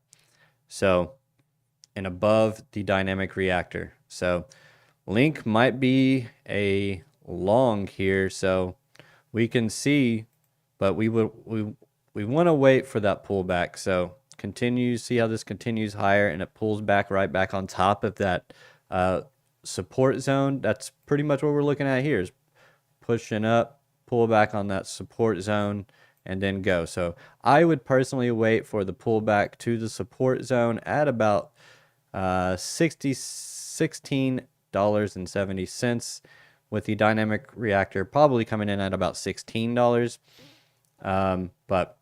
[SPEAKER 1] So, and above the dynamic reactor. So Link might be a long here, so we can see, but we want to wait for that pullback. So see how this continues higher and it pulls back right back on top of that support zone. That's pretty much what we're looking at here, is pushing up, pull back on that support zone, and then go. So I would personally wait for the pullback to the support zone at about $16.70, with the dynamic reactor probably coming in at about $16. But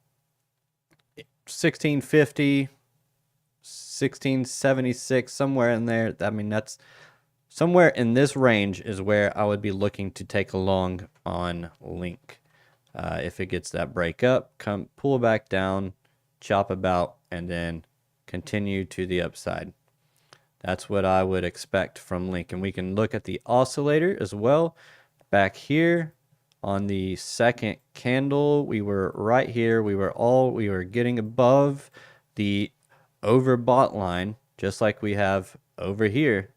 [SPEAKER 1] 1650, 1676, somewhere in there. I mean, that's somewhere in this range is where I would be looking to take a long on Link. If it gets that break up, pull back down, chop about, and then continue to the upside. That's what I would expect from Link. And we can look at the oscillator as well. Back here on the second candle, we were right here. We were getting above the overbought line, just like we have over here.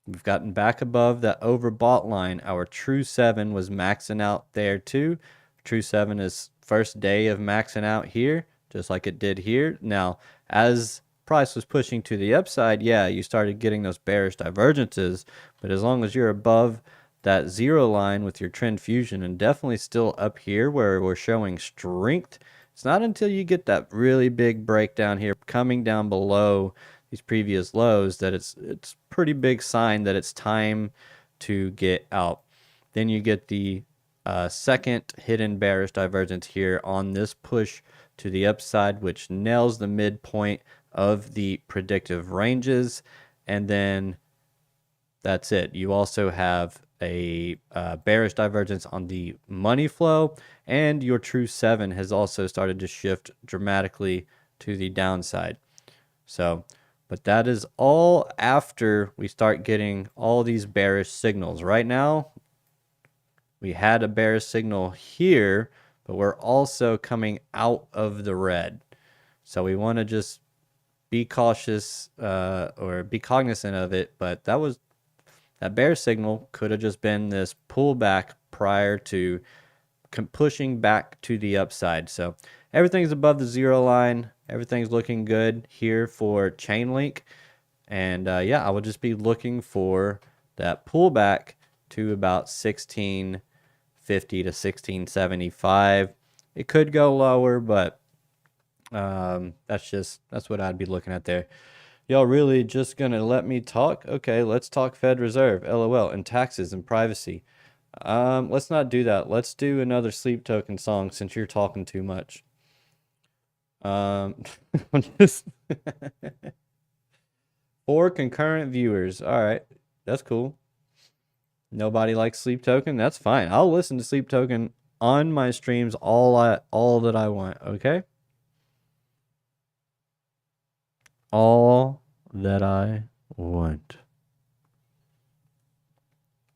[SPEAKER 1] We've gotten back above that overbought line. Our True 7 was maxing out there too. True 7 is first day of maxing out here, just like it did here. Now, as price was pushing to the upside, yeah, you started getting those bearish divergences, but as long as you're above that zero line with your trend fusion, and definitely still up here where we're showing strength, it's not until you get that really big breakdown here coming down below these previous lows that it's pretty big sign that it's time to get out. Then you get the second hidden bearish divergence here on this push to the upside, which nails the midpoint of the predictive ranges, and then that's it. You also have a bearish divergence on the money flow, and your true 7 has also started to shift dramatically to the downside. So, but that is all after we start getting all these bearish signals. Right now, we had a bearish signal here, but we're also coming out of the red. So we want to just be cautious or be cognizant of it. But that bear signal could have just been this pullback prior to pushing back to the upside. So everything's above the 0 line. Everything's looking good here for Chainlink. And yeah, I would just be looking for that pullback to about 1650 to 1675. It could go lower, but that's what I'd be looking at there. Y'all really just gonna let me talk? Okay, let's talk Fed Reserve, LOL, and taxes and privacy. Let's not do that. Let's do another Sleep Token song since you're talking too much. Just 4 concurrent viewers. All right, that's cool. Nobody likes Sleep Token. That's fine. I'll listen to Sleep Token on my streams all that I want. Okay. All that I want.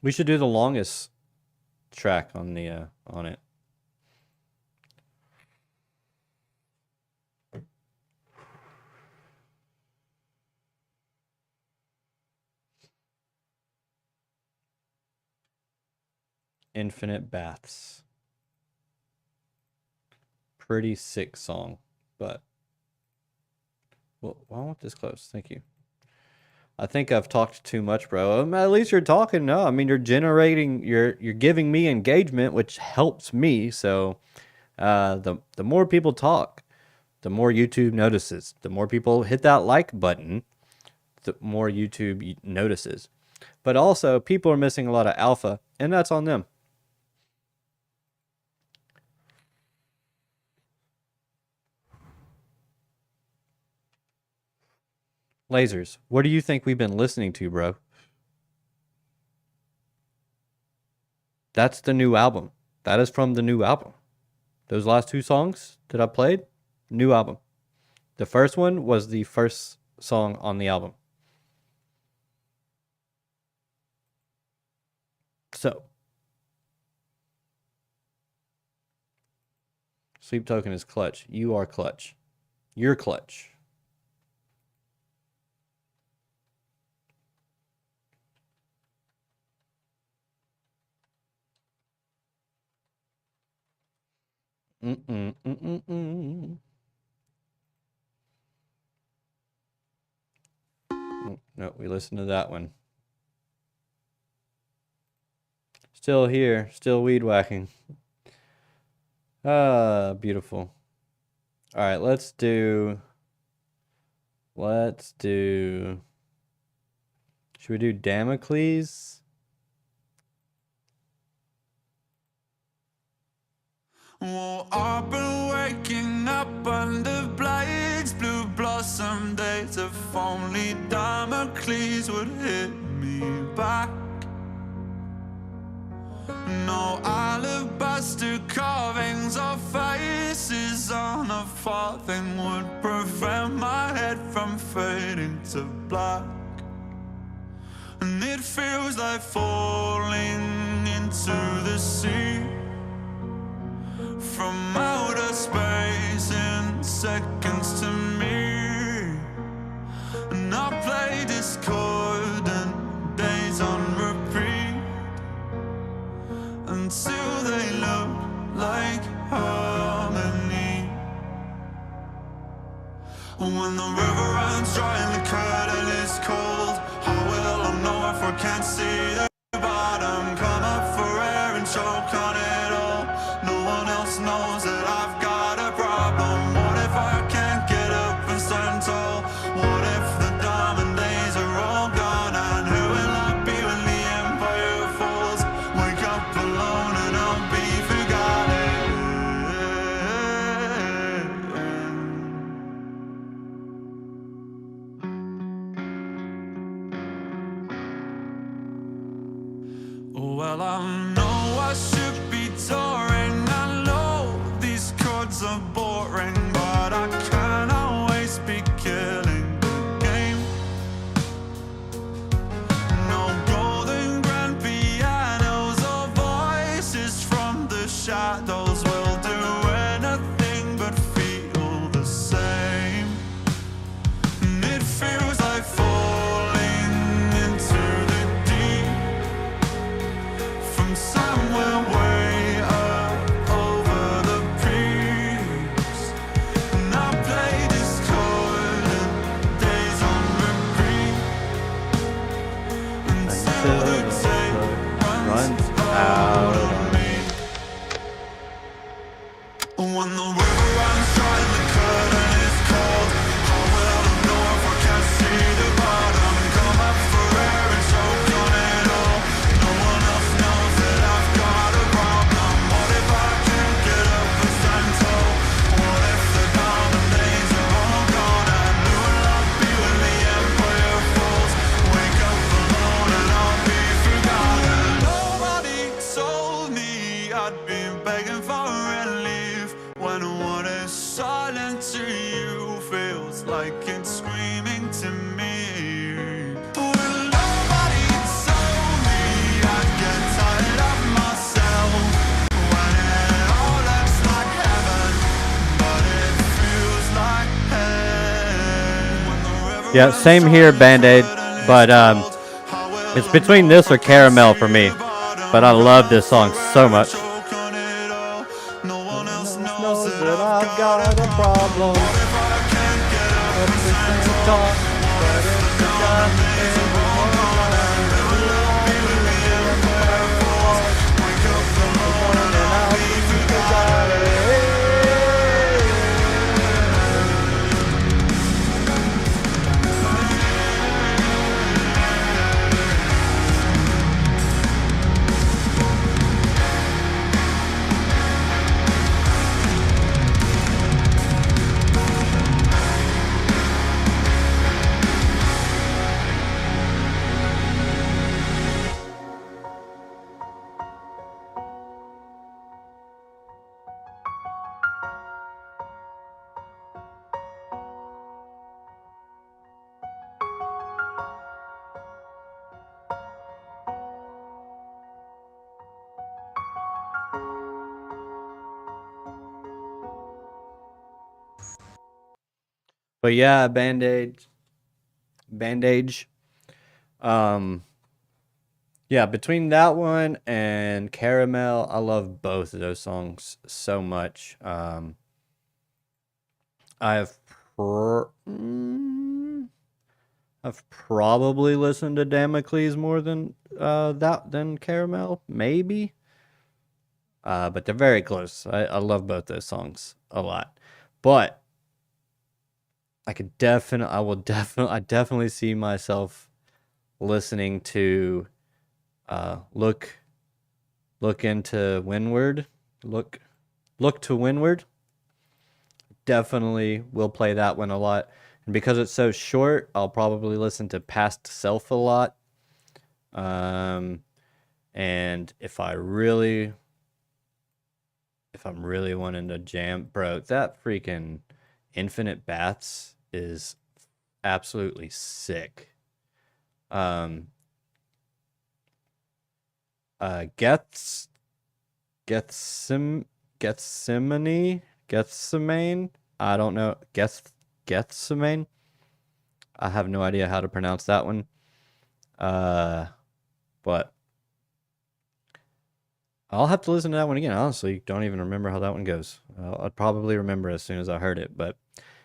[SPEAKER 1] We should do the longest track on the on it. Infinite Baths. Pretty sick song, but well, I want this close. Thank you. I think I've talked too much, bro. At least you're talking. No, I mean you're generating. You're giving me engagement, which helps me. So, the more people talk, the more YouTube notices. The more people hit that like button, the more YouTube notices. But also, people are missing a lot of alpha, and that's on them. Lasers, what do you think we've been listening to, bro? That's the new album. That is from the new album. Those last 2 songs that I played, new album. The first one was the first song on the album. So, Sleep Token is clutch. You are clutch. You're clutch. No, we listened to that one. Still here, still weed whacking. Ah, beautiful. All right, let's do. Should we do Damocles?
[SPEAKER 3] Well, I've been waking up under blades, blue blossom days. If only Damocles would hit me back. No alabaster carvings or faces on a farthing would prevent my head from fading to black. And it feels like falling into the sea from outer space in seconds to me. And I play discordant days on repeat until they look like harmony. When the river runs dry and the curtain is cold, how will I know if I can't see the bottom? Come up for air and choke on it all. No one else knows that I've got a problem. What if I can't get up and stand tall? What if the diamond days are all gone? And who will I be when the empire falls? Wake up alone and I'll be forgotten. Well, I know I should be touring. I know these chords are boring, but I can't always be killing the game. No golden grand pianos or voices from the shadows will do anything but feel the same. And it feels like falling into the deep from somewhere way up over the peaks. And I play this chord and days on repeat until the tape runs out of me. When the river runs dry and the curtain is cold, how will I know if I can't see the bottom? Come up for air and choke on it all. No one else knows that I've got a problem. What if I can't get up and stand tall? What if the golden days are all gone? I knew I'd be when the empire falls. Wake up alone and I'll be forgotten. Nobody told me I'd be begging for relief when what is silent to you feels like it's screaming to me. Well, nobody told me I'd get tired of myself when it all looks like heaven, but it feels like hell. When the river
[SPEAKER 1] Yeah,
[SPEAKER 3] runs
[SPEAKER 1] same
[SPEAKER 3] dry
[SPEAKER 1] here,
[SPEAKER 3] and the
[SPEAKER 1] Band-Aid,
[SPEAKER 3] curtain is
[SPEAKER 1] but
[SPEAKER 3] cold, how will
[SPEAKER 1] it's
[SPEAKER 3] I
[SPEAKER 1] between
[SPEAKER 3] know
[SPEAKER 1] this
[SPEAKER 3] if
[SPEAKER 1] or
[SPEAKER 3] I can't
[SPEAKER 1] Caramel
[SPEAKER 3] see
[SPEAKER 1] for me.
[SPEAKER 3] the bottom?
[SPEAKER 1] But I
[SPEAKER 3] Come
[SPEAKER 1] love
[SPEAKER 3] up
[SPEAKER 1] this song
[SPEAKER 3] for
[SPEAKER 1] so
[SPEAKER 3] air and
[SPEAKER 1] much.
[SPEAKER 3] choke on it all. No one else knows that I've got a problem. What if I can't get up and stand tall? What if the golden days are all gone? I knew I'd be when the empire falls. Wake up alone and I'll be forgotten.
[SPEAKER 1] But yeah, Bandage. Um, yeah, between that one and Caramel, I love both of those songs so much. I've I've probably listened to Damocles more than than Caramel, maybe. But they're very close. I love both those songs a lot. But I definitely see myself listening to look into Windward. Look to Windward. Definitely will play that one a lot. And because it's so short, I'll probably listen to Past Self a lot. And if I'm really wanting to jam, bro, that freaking Infinite Baths is absolutely sick. Gethsemane. I don't know. Gethsemane. I have no idea how to pronounce that one. But I'll have to listen to that one again. Honestly, don't even remember how that one goes. I'd probably remember as soon as I heard it. But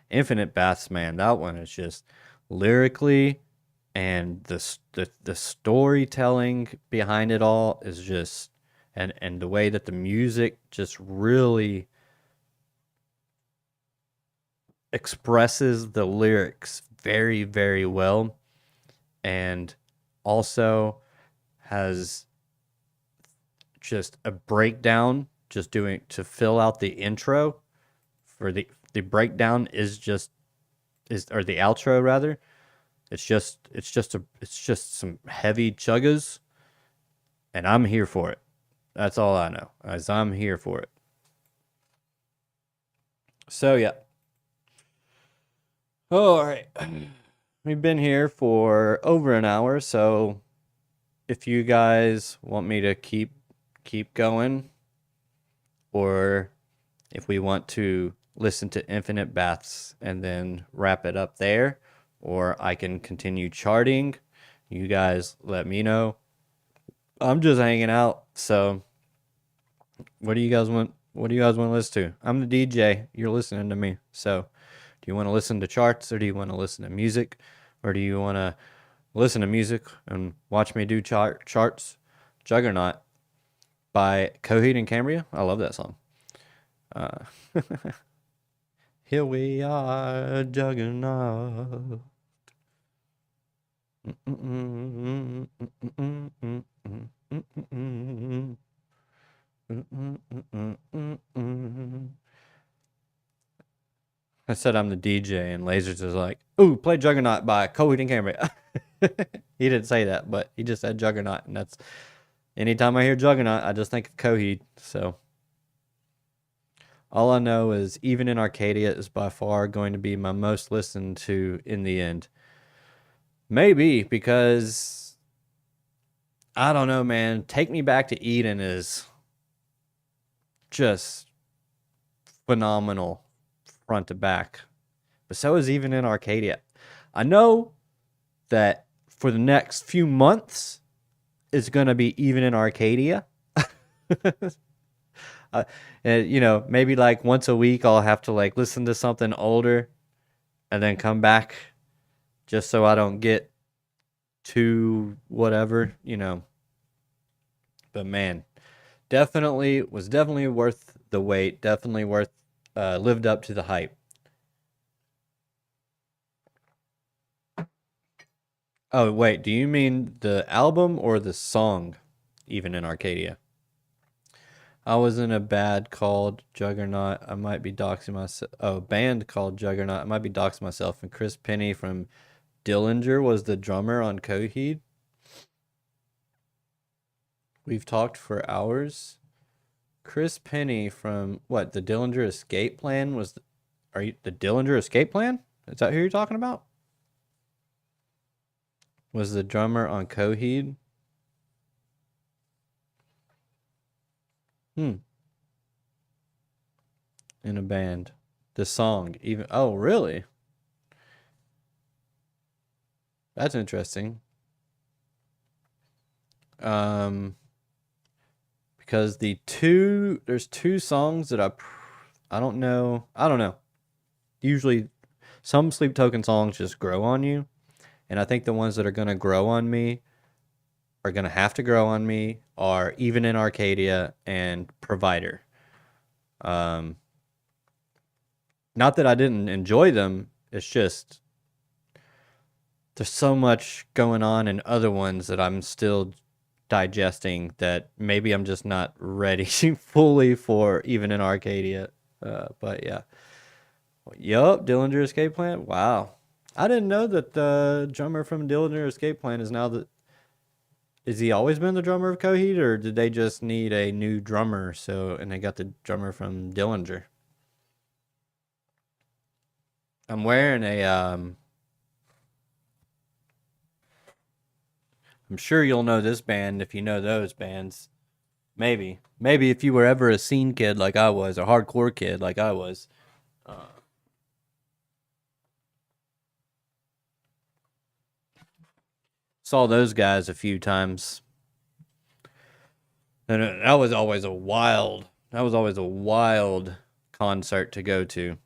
[SPEAKER 1] Infinite Baths, man, that one is just lyrically, and the storytelling behind it all is just, and the way that the music just really expresses the lyrics very, very well, and also has just a breakdown just doing to fill out the intro for the breakdown is or the outro rather. It's just some heavy chuggas, And I'm here for it. That's all I know, as I'm here for it. So, yeah. All right. We've been here for over an hour, so if you guys want me to keep going, or if we want to listen to Infinite Baths and then wrap it up there, or I can continue charting, you guys let me know. I'm just hanging out, so what do you guys want? What do you guys want to listen to? I'm the DJ. You're listening to me. So, do you want to listen to charts, or do you want to listen to music, or do you want to listen to music and watch me do charts? Juggernaut by Coheed and Cambria. I love that song. Here we are, Juggernaut. I said I'm the DJ, and Lasers is like, "Ooh, play Juggernaut by Coheed and Cambria." He didn't say that, but he just said Juggernaut, and that's anytime I hear Juggernaut, I just think of Coheed. So all I know is Even in Arcadia is by far going to be my most listened to in the end. Maybe because I don't know, man. Take Me Back to Eden is just phenomenal front to back. But so is Even in Arcadia. I know that for the next few months, it's going to be Even in Arcadia. And, you know, maybe like once a week I'll have to like listen to something older and then come back just so I don't get too whatever, you know. But man, was definitely worth the wait. Definitely worth, lived up to the hype. Oh, wait, do you mean the album or the song, Even in Arcadia? I was in a band called Juggernaut. I might be doxing myself. Oh, band called Juggernaut. I might be doxing myself. And Chris Penny from Dillinger was the drummer on Coheed. We've talked for hours. Chris Penny from what? The Dillinger Escape Plan was. Are you the Dillinger Escape Plan? Is that who you're talking about? Was the drummer on Coheed? In a band. The song even. Oh, really? That's interesting. Because there's two songs that I don't know. Usually, some Sleep Token songs just grow on you, and I think the ones that are gonna grow on me are gonna have to grow on me are Even in Arcadia and Provider. Not that I didn't enjoy them. It's just there's so much going on in other ones that I'm still digesting that maybe I'm just not ready fully for Even in Arcadia. But yeah. Yup, Dillinger Escape Plan. Wow. I didn't know that the drummer from Dillinger Escape Plan is now the. Is he always been the drummer of Coheed, or did they just need a new drummer? And they got the drummer from Dillinger. I'm wearing a I'm sure you'll know this band if you know those bands. Maybe if you were ever a scene kid like I was, a hardcore kid like I was. Saw those guys a few times, and that was always a wild concert to go to.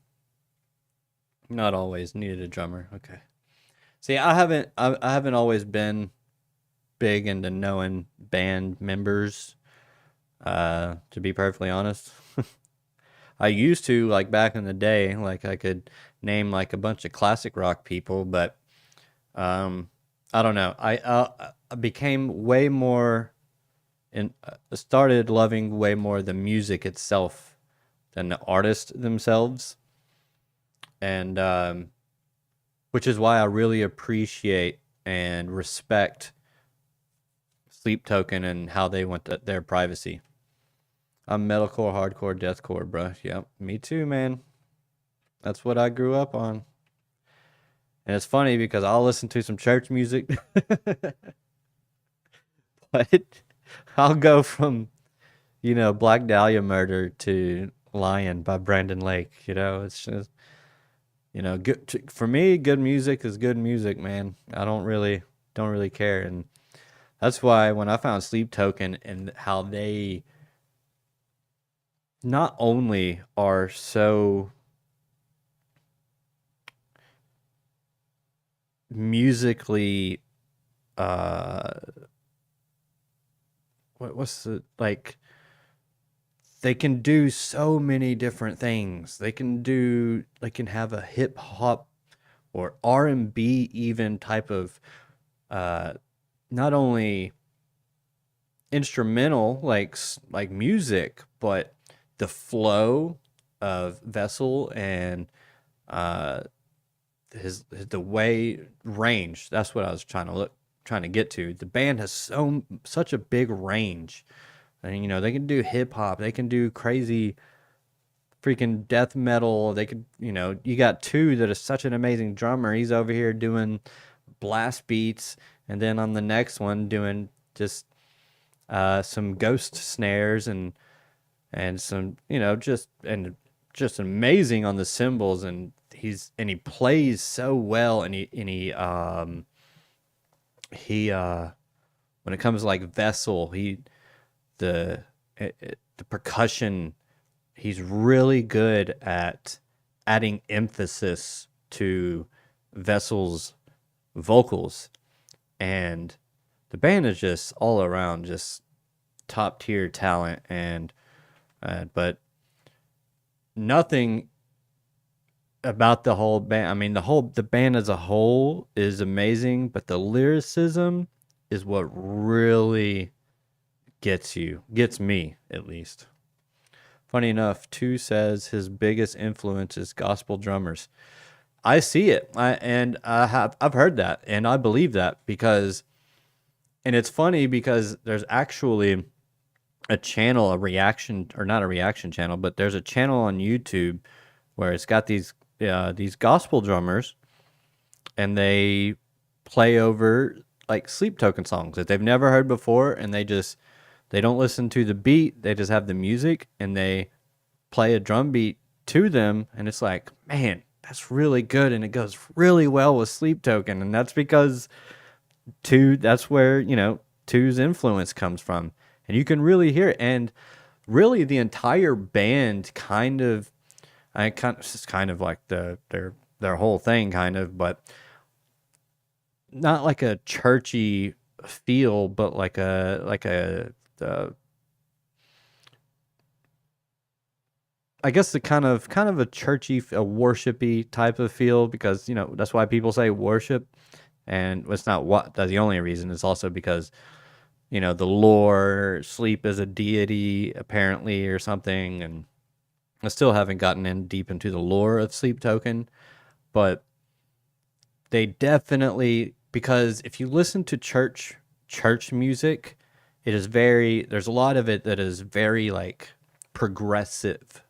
[SPEAKER 1] Not always needed a drummer. Okay. See, I haven't always been big into knowing band members. To be perfectly honest, I used to, like back in the day, like I could name like a bunch of classic rock people, but I don't know. I became way more and started loving way more the music itself than the artists themselves, and which is why I really appreciate and respect Sleep Token and how they want their privacy. I'm metalcore, hardcore, deathcore, bro. Yep, me too, man. That's what I grew up on. And it's funny because I'll listen to some church music, but I'll go from, Black Dahlia Murder to Lion by Brandon Lake. It's just, good for me. Good music is good music, man. I don't really care, and that's why when I found Sleep Token and how they not only are so musically, uh, what's the like? They can do so many different things. They can have a hip hop or R&B even type of, uh, not only instrumental like music, but the flow of Vessel and uh the way range. That's what I was trying to get to. The band has such a big range, and they can do hip hop, they can do crazy freaking death metal. They could, you got two that is such an amazing drummer. He's over here doing blast beats, and then on the next one doing just some ghost snares and some, just amazing on the cymbals. And he plays so well, and he when it comes to like Vessel, the the percussion, he's really good at adding emphasis to Vessel's vocals. And the band is just all around just top tier talent. And but nothing about the whole band. I mean, the band as a whole is amazing, but the lyricism is what really gets me at least. Funny enough, Two says his biggest influence is gospel drummers. I see it. I've heard that, and I believe that because, and it's funny because there's actually a channel, a reaction, or not a reaction channel, but there's a channel on YouTube where it's got these gospel drummers, and they play over like Sleep Token songs that they've never heard before, and they don't listen to the beat, they just have the music, and they play a drum beat to them, and it's like, man, that's really good, and it goes really well with Sleep Token. And that's because that's where, Two's influence comes from. And you can really hear it. And really the entire band it's kind of like their whole thing kind of, but not like a churchy feel, but like a I guess the kind of a churchy, a worshipy type of feel, because that's why people say worship, and it's not that's the only reason. It's also because the lore, sleep is a deity apparently or something, and I still haven't gotten in deep into the lore of Sleep Token, but they definitely, because if you listen to church music, there's a lot of it that is very like progressive.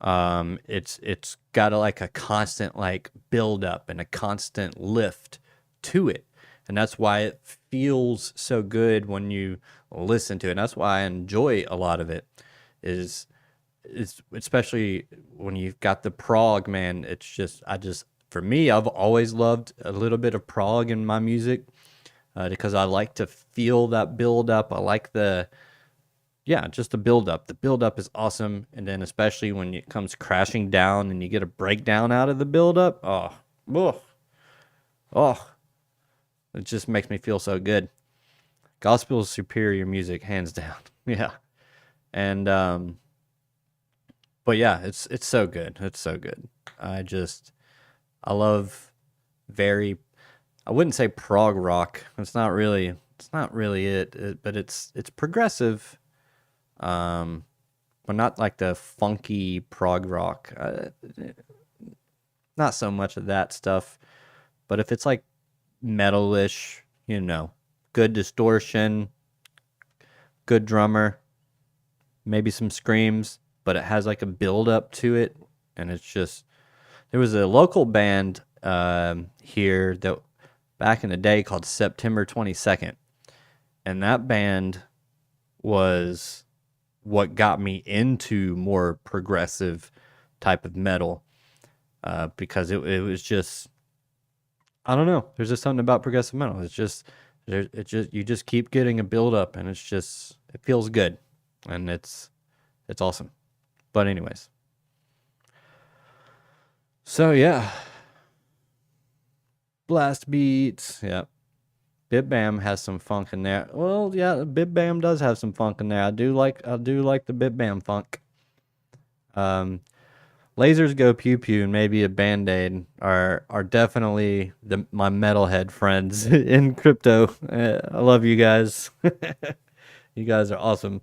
[SPEAKER 1] It's got a constant like build up and a constant lift to it, and that's why it feels so good when you listen to it. And that's why I enjoy a lot of it. Is especially when you've got the prog, man. It's just for me, I've always loved a little bit of prog in my music, because I like to feel that build up. I like just the build up. The build up is awesome, and then especially when it comes crashing down and you get a breakdown out of the build up. Oh, it just makes me feel so good. Gospel is superior music, hands down. Yeah, and but yeah, it's so good. It's so good. I love very. I wouldn't say prog rock. It's not really it, but it's progressive. But not like the funky prog rock. Not so much of that stuff. But if it's like metalish, good distortion, good drummer, maybe some screams, but it has like a build up to it, and it's just. There was a local band here that back in the day called September 22nd, and that band was what got me into more progressive type of metal because it was just I don't know. There's just something about progressive metal. It's just you just keep getting a build up, and it feels good, and it's awesome. But anyways, so yeah, blast beats. Yeah, Bib Bam has some funk in there. Well, yeah, Bib Bam does have some funk in there. I do like the Bib Bam funk. Lasers Go Pew Pew and maybe a Band-Aid are definitely my metalhead friends in crypto. I love you guys. You guys are awesome.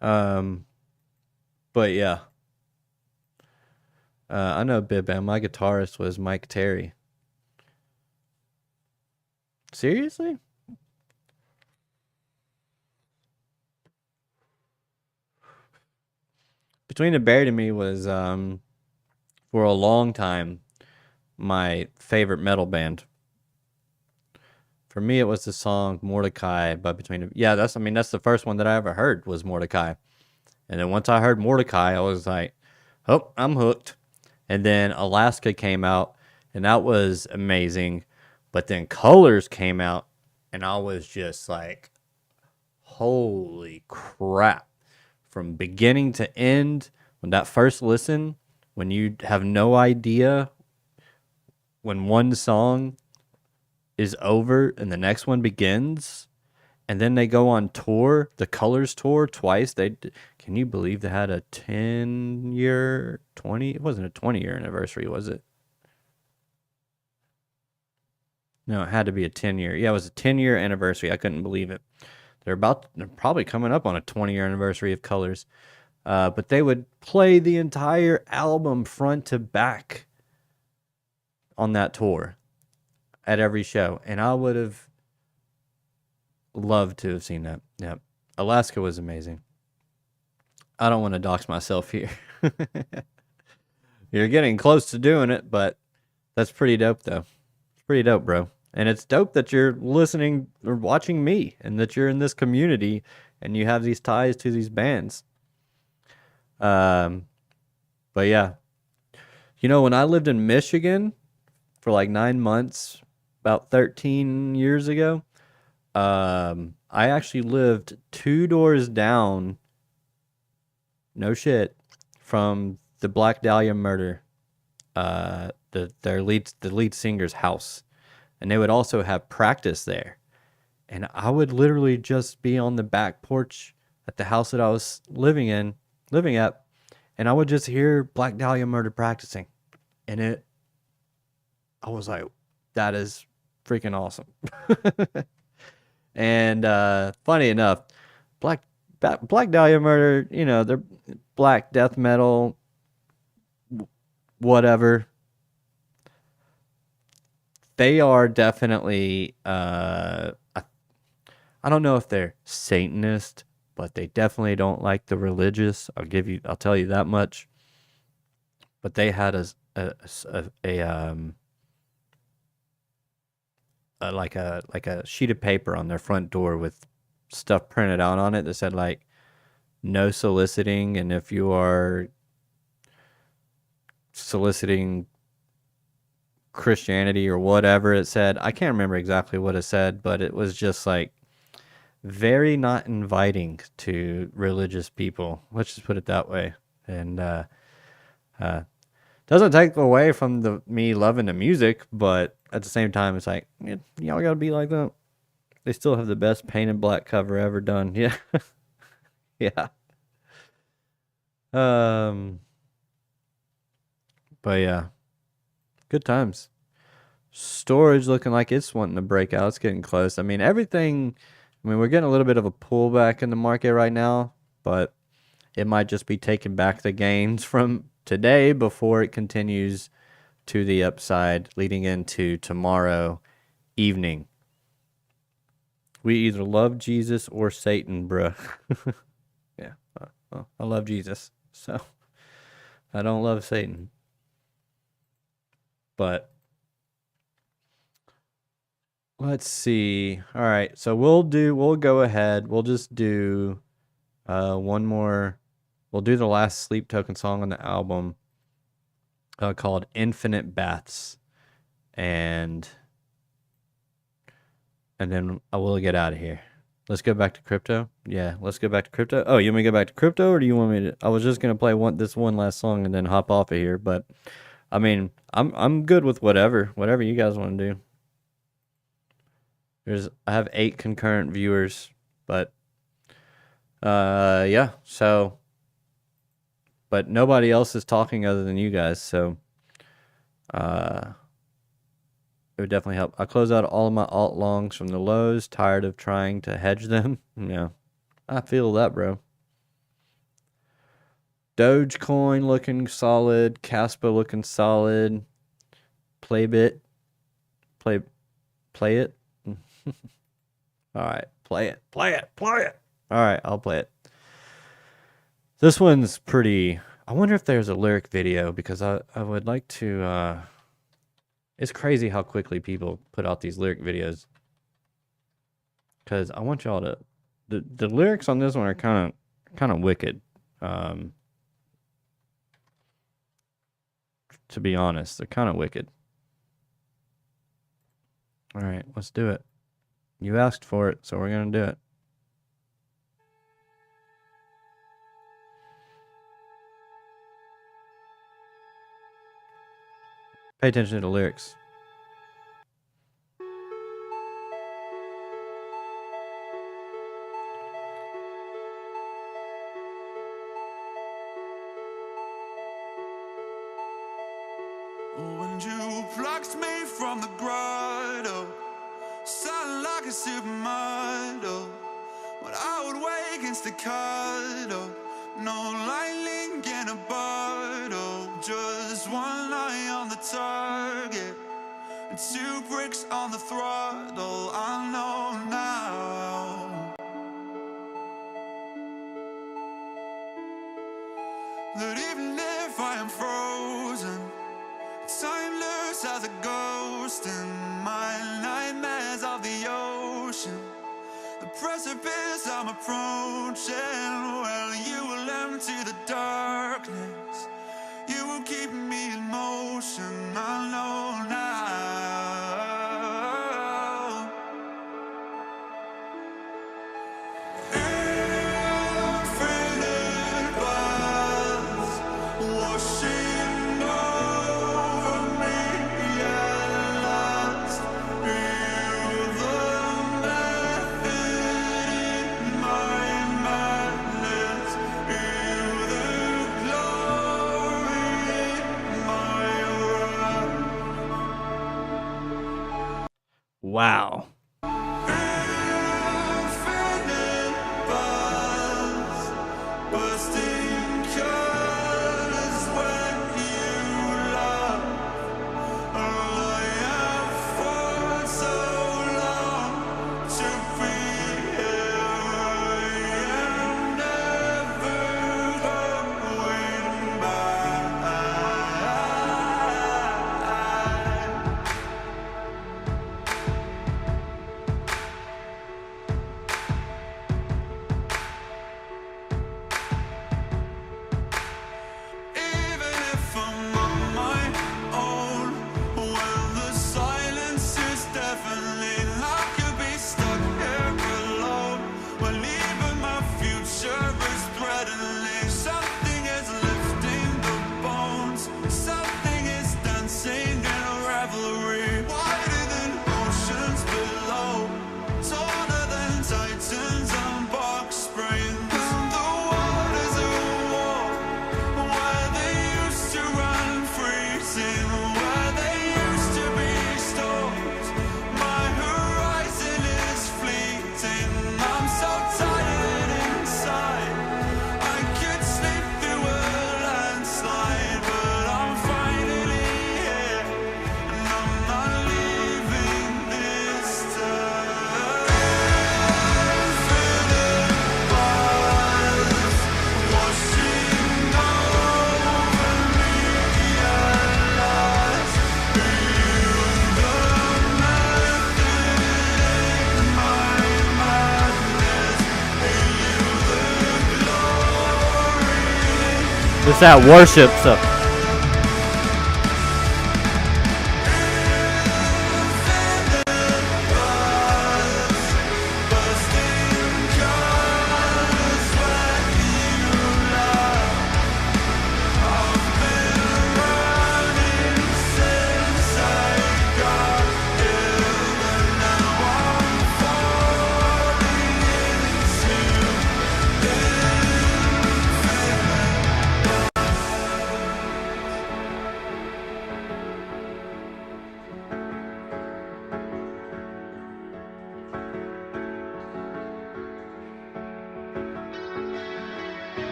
[SPEAKER 1] But yeah. I know Bib Bam. My guitarist was Mike Terry. Seriously? Between the Buried and Me was for a long time my favorite metal band. For me, it was the song Mordecai by that's the first one that I ever heard was Mordecai. And then once I heard Mordecai, I was like, oh, I'm hooked. And then Alaska came out, and that was amazing. But then Colors came out, and I was just like, holy crap. From beginning to end, when that first listen, when you have no idea when one song is over and the next one begins, and then they go on tour, the Colors tour twice. Can you believe they had a 10-year, 20? It wasn't a 20-year anniversary, was it? No, it had to be a 10-year. Yeah, it was a 10-year anniversary. I couldn't believe it. They're probably coming up on a 20-year anniversary of Colors. But they would play the entire album front to back on that tour at every show. And I would have loved to have seen that. Yeah. Alaska was amazing. I don't want to dox myself here. You're getting close to doing it, but that's pretty dope, though. It's pretty dope, bro. And it's dope that you're listening or watching me and that you're in this community and you have these ties to these bands. But yeah. You know, when I lived in Michigan for like 9 months, about 13 years ago, I actually lived 2 doors down, no shit, from the Black Dahlia murder, the lead singer's house. And they would also have practice there. And I would literally just be on the back porch at the house that I was living at, and I would just hear Black Dahlia murder practicing. And I was like, that is freaking awesome. And funny enough, Black Dahlia murder, you know, they're black death metal, whatever. They are definitely, I don't know if they're Satanist, but they definitely don't like the religious. I'll tell you that much. But they had like a sheet of paper on their front door with stuff printed out on it that said like no soliciting, and if you are soliciting Christianity or whatever it said, I can't remember exactly what it said, but it was just like very not inviting to religious people. Let's just put it that way. And doesn't take away from me loving the music, but at the same time, it's like, y'all gotta be like that. They still have the best painted black cover ever done. Yeah. Yeah. But yeah, good times. Storage looking like it's wanting to break out. It's getting close. I mean, we're getting a little bit of a pullback in the market right now, but it might just be taking back the gains from today before it continues to the upside leading into tomorrow evening. We either love Jesus or Satan, bruh. Yeah, I love Jesus, so I don't love Satan. But let's see. All right, so we'll go ahead. We'll just do one more. We'll do the last Sleep Token song on the album called Infinite Baths. And then I will get out of here. Let's go back to crypto. Yeah, let's go back to crypto. Oh, you want me to go back to crypto, or do you want me to? I was just gonna play this one last song and then hop off of here. But I mean, I'm good with whatever you guys want to do. I have 8 concurrent viewers, but yeah. So, but nobody else is talking other than you guys. So, it would definitely help. I close out all of my alt longs from the lows, tired of trying to hedge them. Yeah, I feel that, bro. Dogecoin looking solid. Caspa looking solid. Playbit. Play it. All right, play it. All right, I'll play it. This one's pretty... I wonder if there's a lyric video, because I would like to... It's crazy how quickly people put out these lyric videos. Because I want y'all to... The lyrics on this one are kind of wicked. To be honest, they're kind of wicked. All right, let's do it. You asked for it, so we're going to do it. Pay attention to the lyrics.
[SPEAKER 3] When you plucked me from the grotto, sounding like a supermodel. When I would wake in staccato, no lightning in a bottle, just one eye on the target and 2 bricks on the throttle. I know now that even if I am frozen, timeless as a ghost in my nightmares of the ocean, the precipice I'm approaching. Well, you will empty the darkness, you will keep me in motion. I know now infinite paths washing over me at last. Feel the method in my madness, feel the glory in my wrath.
[SPEAKER 1] Wow.
[SPEAKER 3] Infinite paths, bursting colors when you laugh. I have fought so long to be here. I am never going back.
[SPEAKER 1] It's that worship stuff.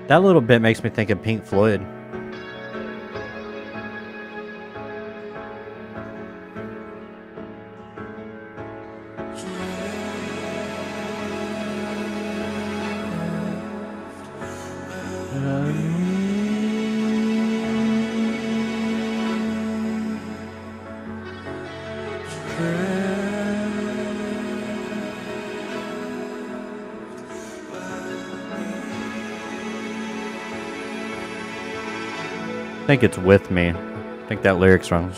[SPEAKER 1] That little bit makes me think of Pink Floyd. I think it's with me. I think that lyric's wrong.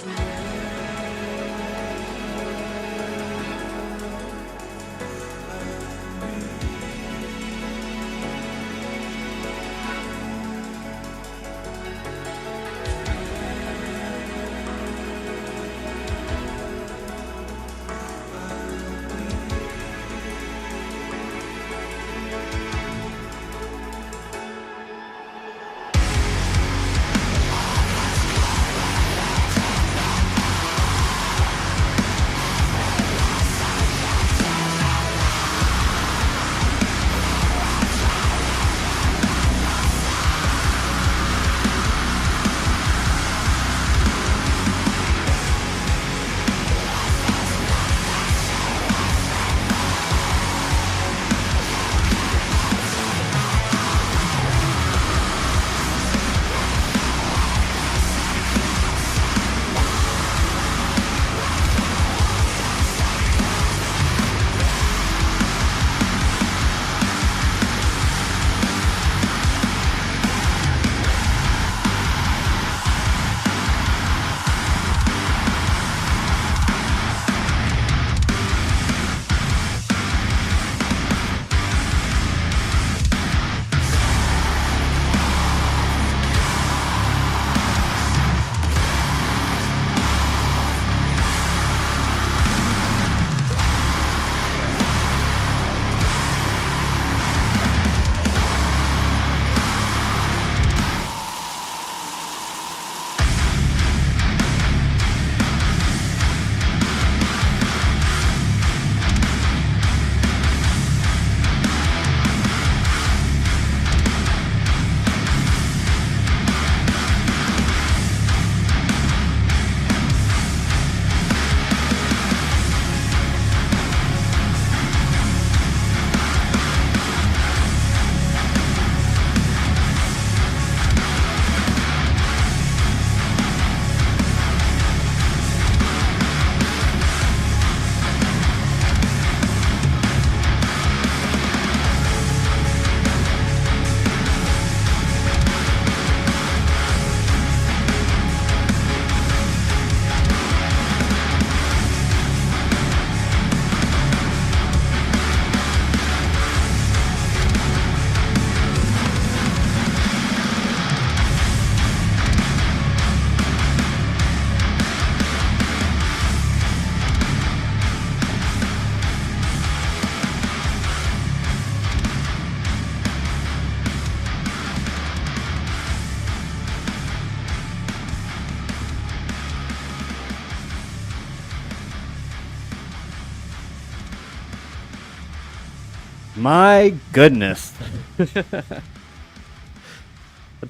[SPEAKER 1] My goodness. I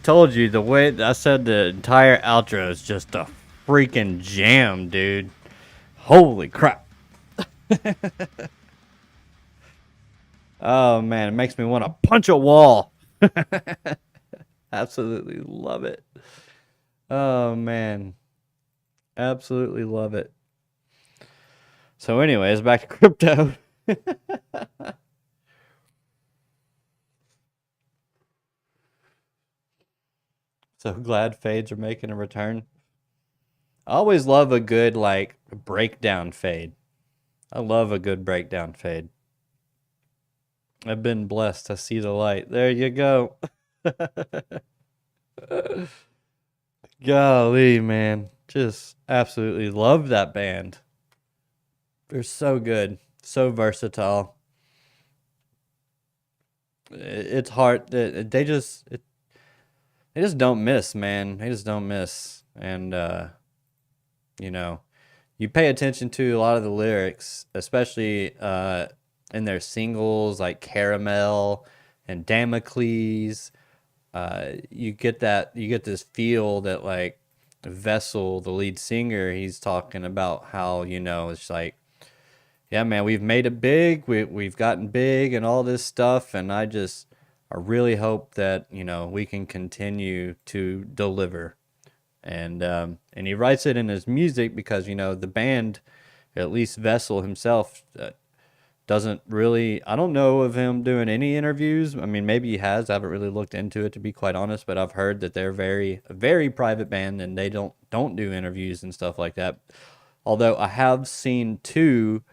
[SPEAKER 1] told you, the way I said the entire outro is just a freaking jam, dude. Holy crap. Oh, man, it makes me want to punch a wall. Absolutely love it. Oh, man. Absolutely love it. So anyways, back to crypto. So glad fades are making a return. I always love a good like breakdown fade. I love a good breakdown fade. I've been blessed to see the light. There you go. Golly, man. Just absolutely love that band. They're so good, so versatile. It's hard that they just don't miss, man. They just don't miss. And you know, you pay attention to a lot of the lyrics, especially in their singles like Caramel and Damocles. You get this feel that like Vessel, the lead singer, he's talking about how, it's like, yeah, man, we've made it big. We've gotten big and all this stuff. And I really hope that, we can continue to deliver. And he writes it in his music because, the band, at least Vessel himself, doesn't really, I don't know of him doing any interviews. I mean, maybe he has. I haven't really looked into it, to be quite honest, but I've heard that they're a very private band and they don't do interviews and stuff like that. Although I have seen two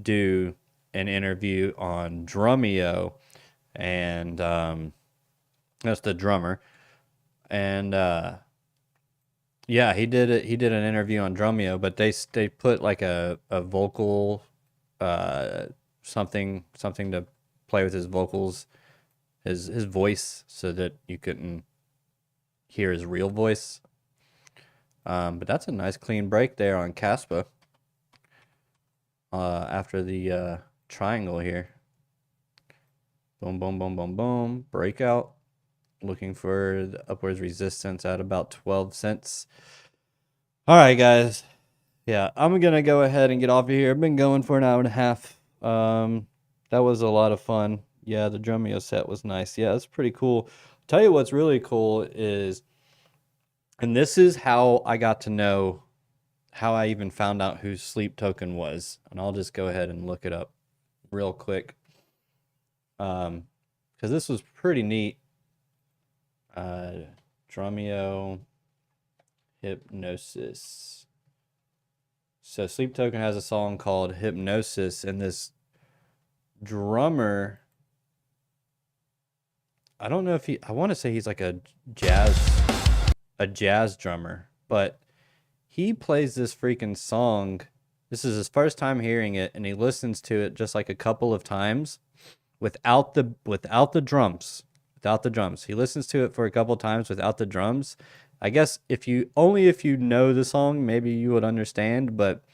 [SPEAKER 1] do an interview on Drumeo, and that's the drummer. And yeah, he did it. He did an interview on Drumeo, but they put like a vocal something to play with his vocals, his voice, so that you couldn't hear his real voice. But that's a nice clean break there on Caspa. After the triangle here. Boom, boom, boom, boom, boom. Breakout. Looking for the upwards resistance at about 12 cents. All right, guys. Yeah, I'm going to go ahead and get off of here. I've been going for an hour and a half. That was a lot of fun. Yeah, the Drumeo set was nice. Yeah, it's pretty cool. Tell you what's really cool is, and this is how I got to know, how I even found out who Sleep Token was. And I'll just go ahead and look it up real quick. Because this was pretty neat. Drumeo Hypnosis. So Sleep Token has a song called Hypnosis, and this drummer, I don't know if I want to say he's like a jazz drummer, but he plays this freaking song. This is his first time hearing it, and he listens to it just like a couple of times without the drums. Without the drums. He listens to it for a couple of times without the drums. I guess if you know the song, maybe you would understand, but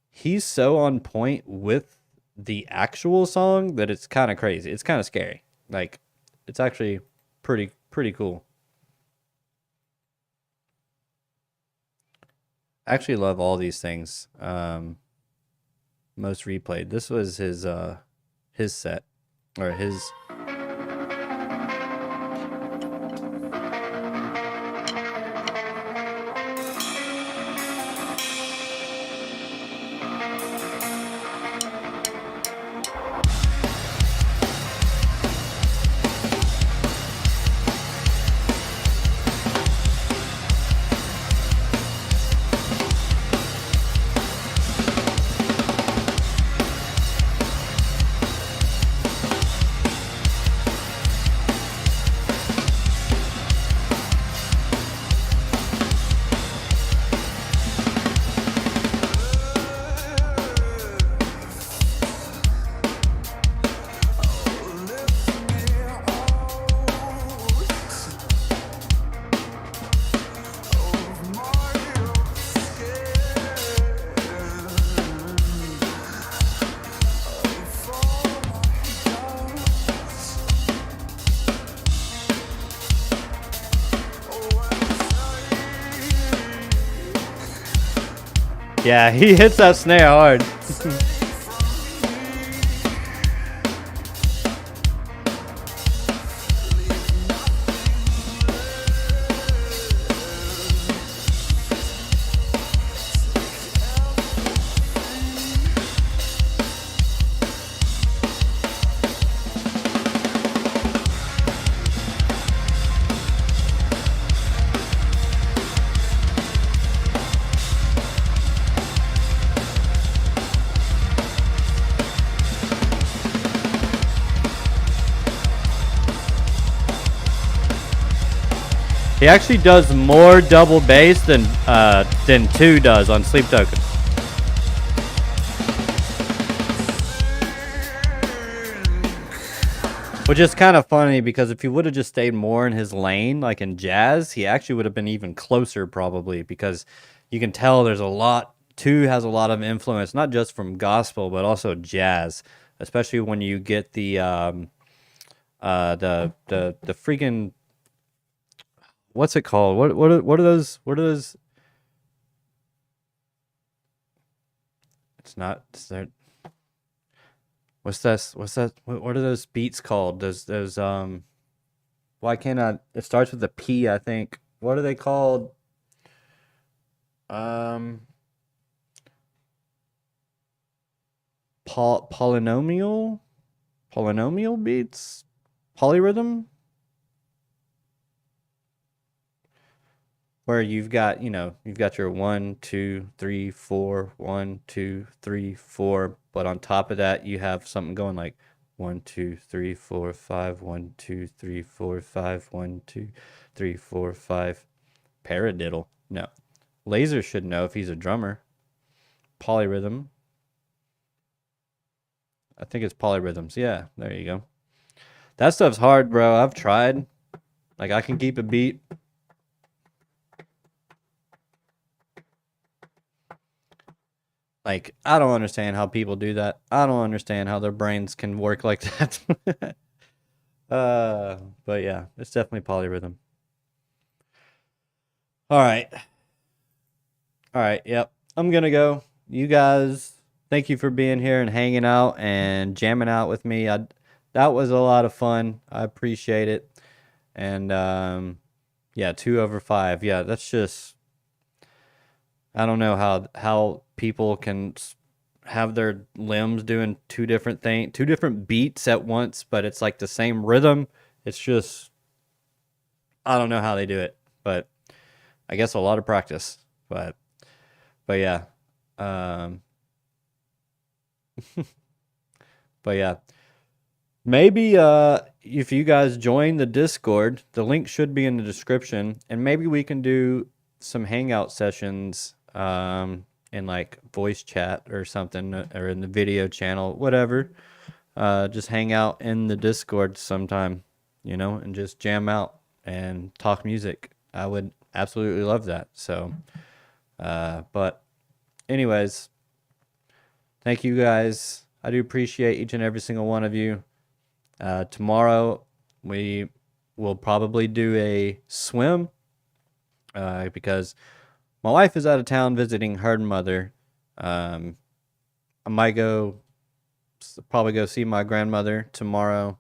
[SPEAKER 1] he's so on point with the actual song that it's kind of crazy. It's kind of scary. Like, it's actually pretty cool. I actually love all these things. Most replayed. This was his set, or his. Yeah, he hits that snare hard. He actually does more double bass than 2 does on Sleep Token. Which is kind of funny because if he would have just stayed more in his lane, like in jazz, he actually would have been even closer probably, because you can tell there's a lot. 2 has a lot of influence, not just from gospel but also jazz, especially when you get the freaking, what's it called? What are those? What are those? It's not. It's there. What's this? What's that? What are those beats called? Those Why can't I? It starts with a P, I think. What are they called? Um, polynomial beats, polyrhythm, where you've got your 1 2 3 4 1 2 3 4, but on top of that you have something going like 1 2 3 4 5 1 2 3 4 5 1 2 3 4 5. Paradiddle. No, Laser should know if he's a drummer. Polyrhythm. I think it's polyrhythms. Yeah, there you go. That stuff's hard, bro. I've tried. Like, I can keep a beat. Like, I don't understand how people do that. I don't understand how their brains can work like that. But yeah, it's definitely polyrhythm. All right. All right. Yep. I'm gonna go. You guys, thank you for being here and hanging out and jamming out with me. That was a lot of fun. I appreciate it. And yeah, 2/5. Yeah, that's just, I don't know how people can have their limbs doing 2 different beats at once, but it's like the same rhythm. It's just, I don't know how they do it, but I guess a lot of practice. But yeah, um, but yeah, maybe if you guys join the Discord, the link should be in the description, and maybe we can do some hangout sessions in like voice chat or something, or in the video channel, whatever. Just hang out in the Discord sometime, and just jam out and talk music. I would absolutely love that. So, but anyways, thank you guys. I do appreciate each and every single one of you. Tomorrow we will probably do a swim because my wife is out of town visiting her mother. I might probably go see my grandmother tomorrow.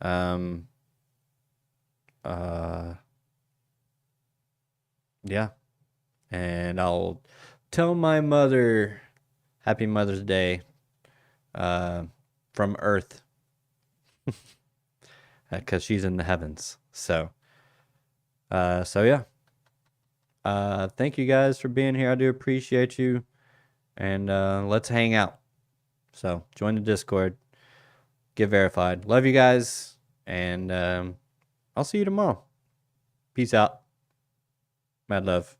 [SPEAKER 1] Um, yeah, and I'll tell my mother Happy Mother's Day from Earth, because she's in the heavens. So yeah. Thank you guys for being here. I do appreciate you, and let's hang out. So join the Discord, get verified. Love you guys, and I'll see you tomorrow. Peace out. Mad love.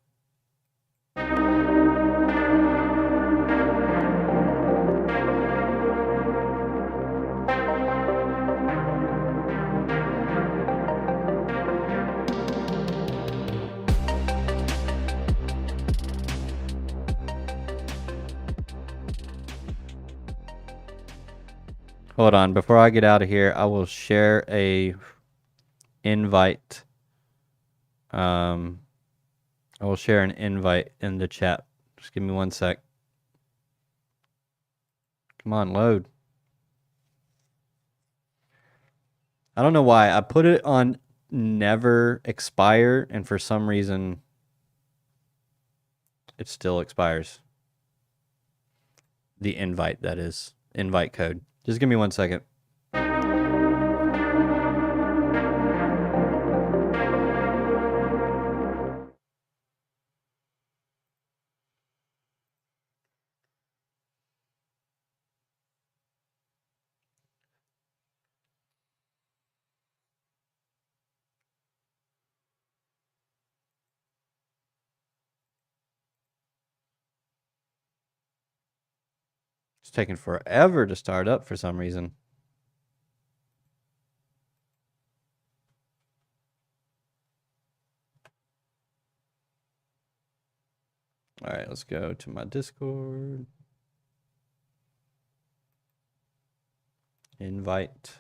[SPEAKER 1] Hold on, before I get out of here, I will share a invite. I will share an invite in the chat. Just give me 1 sec. Come on, load. I don't know why. I put it on never expire, and for some reason it still expires. The invite, that is. Invite code. Just give me 1 second. It's taking forever to start up for some reason. All right, let's go to my Discord. Invite.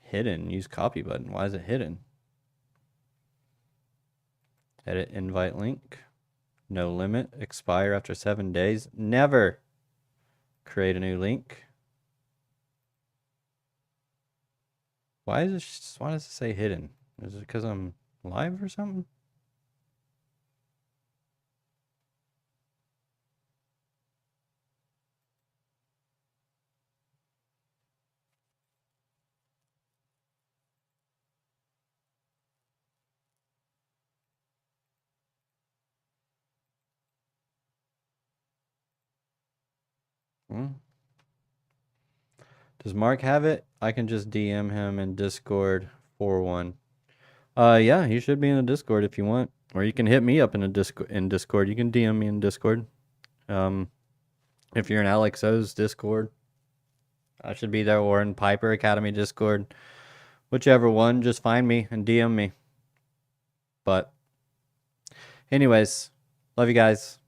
[SPEAKER 1] Hidden. Use copy button. Why is it hidden? Edit invite link. No limit. Expire after 7 days. Never. Create a new link. Why does it say hidden? Is it because I'm live or something? Does Mark have it? I can just DM him in Discord 41. Yeah, he should be in the Discord if you want, or you can hit me up in the Discord. You can DM me in Discord. If you're in Alex O's Discord, I should be there, or in Piper Academy Discord, whichever one. Just find me and DM me. But anyways, love you guys.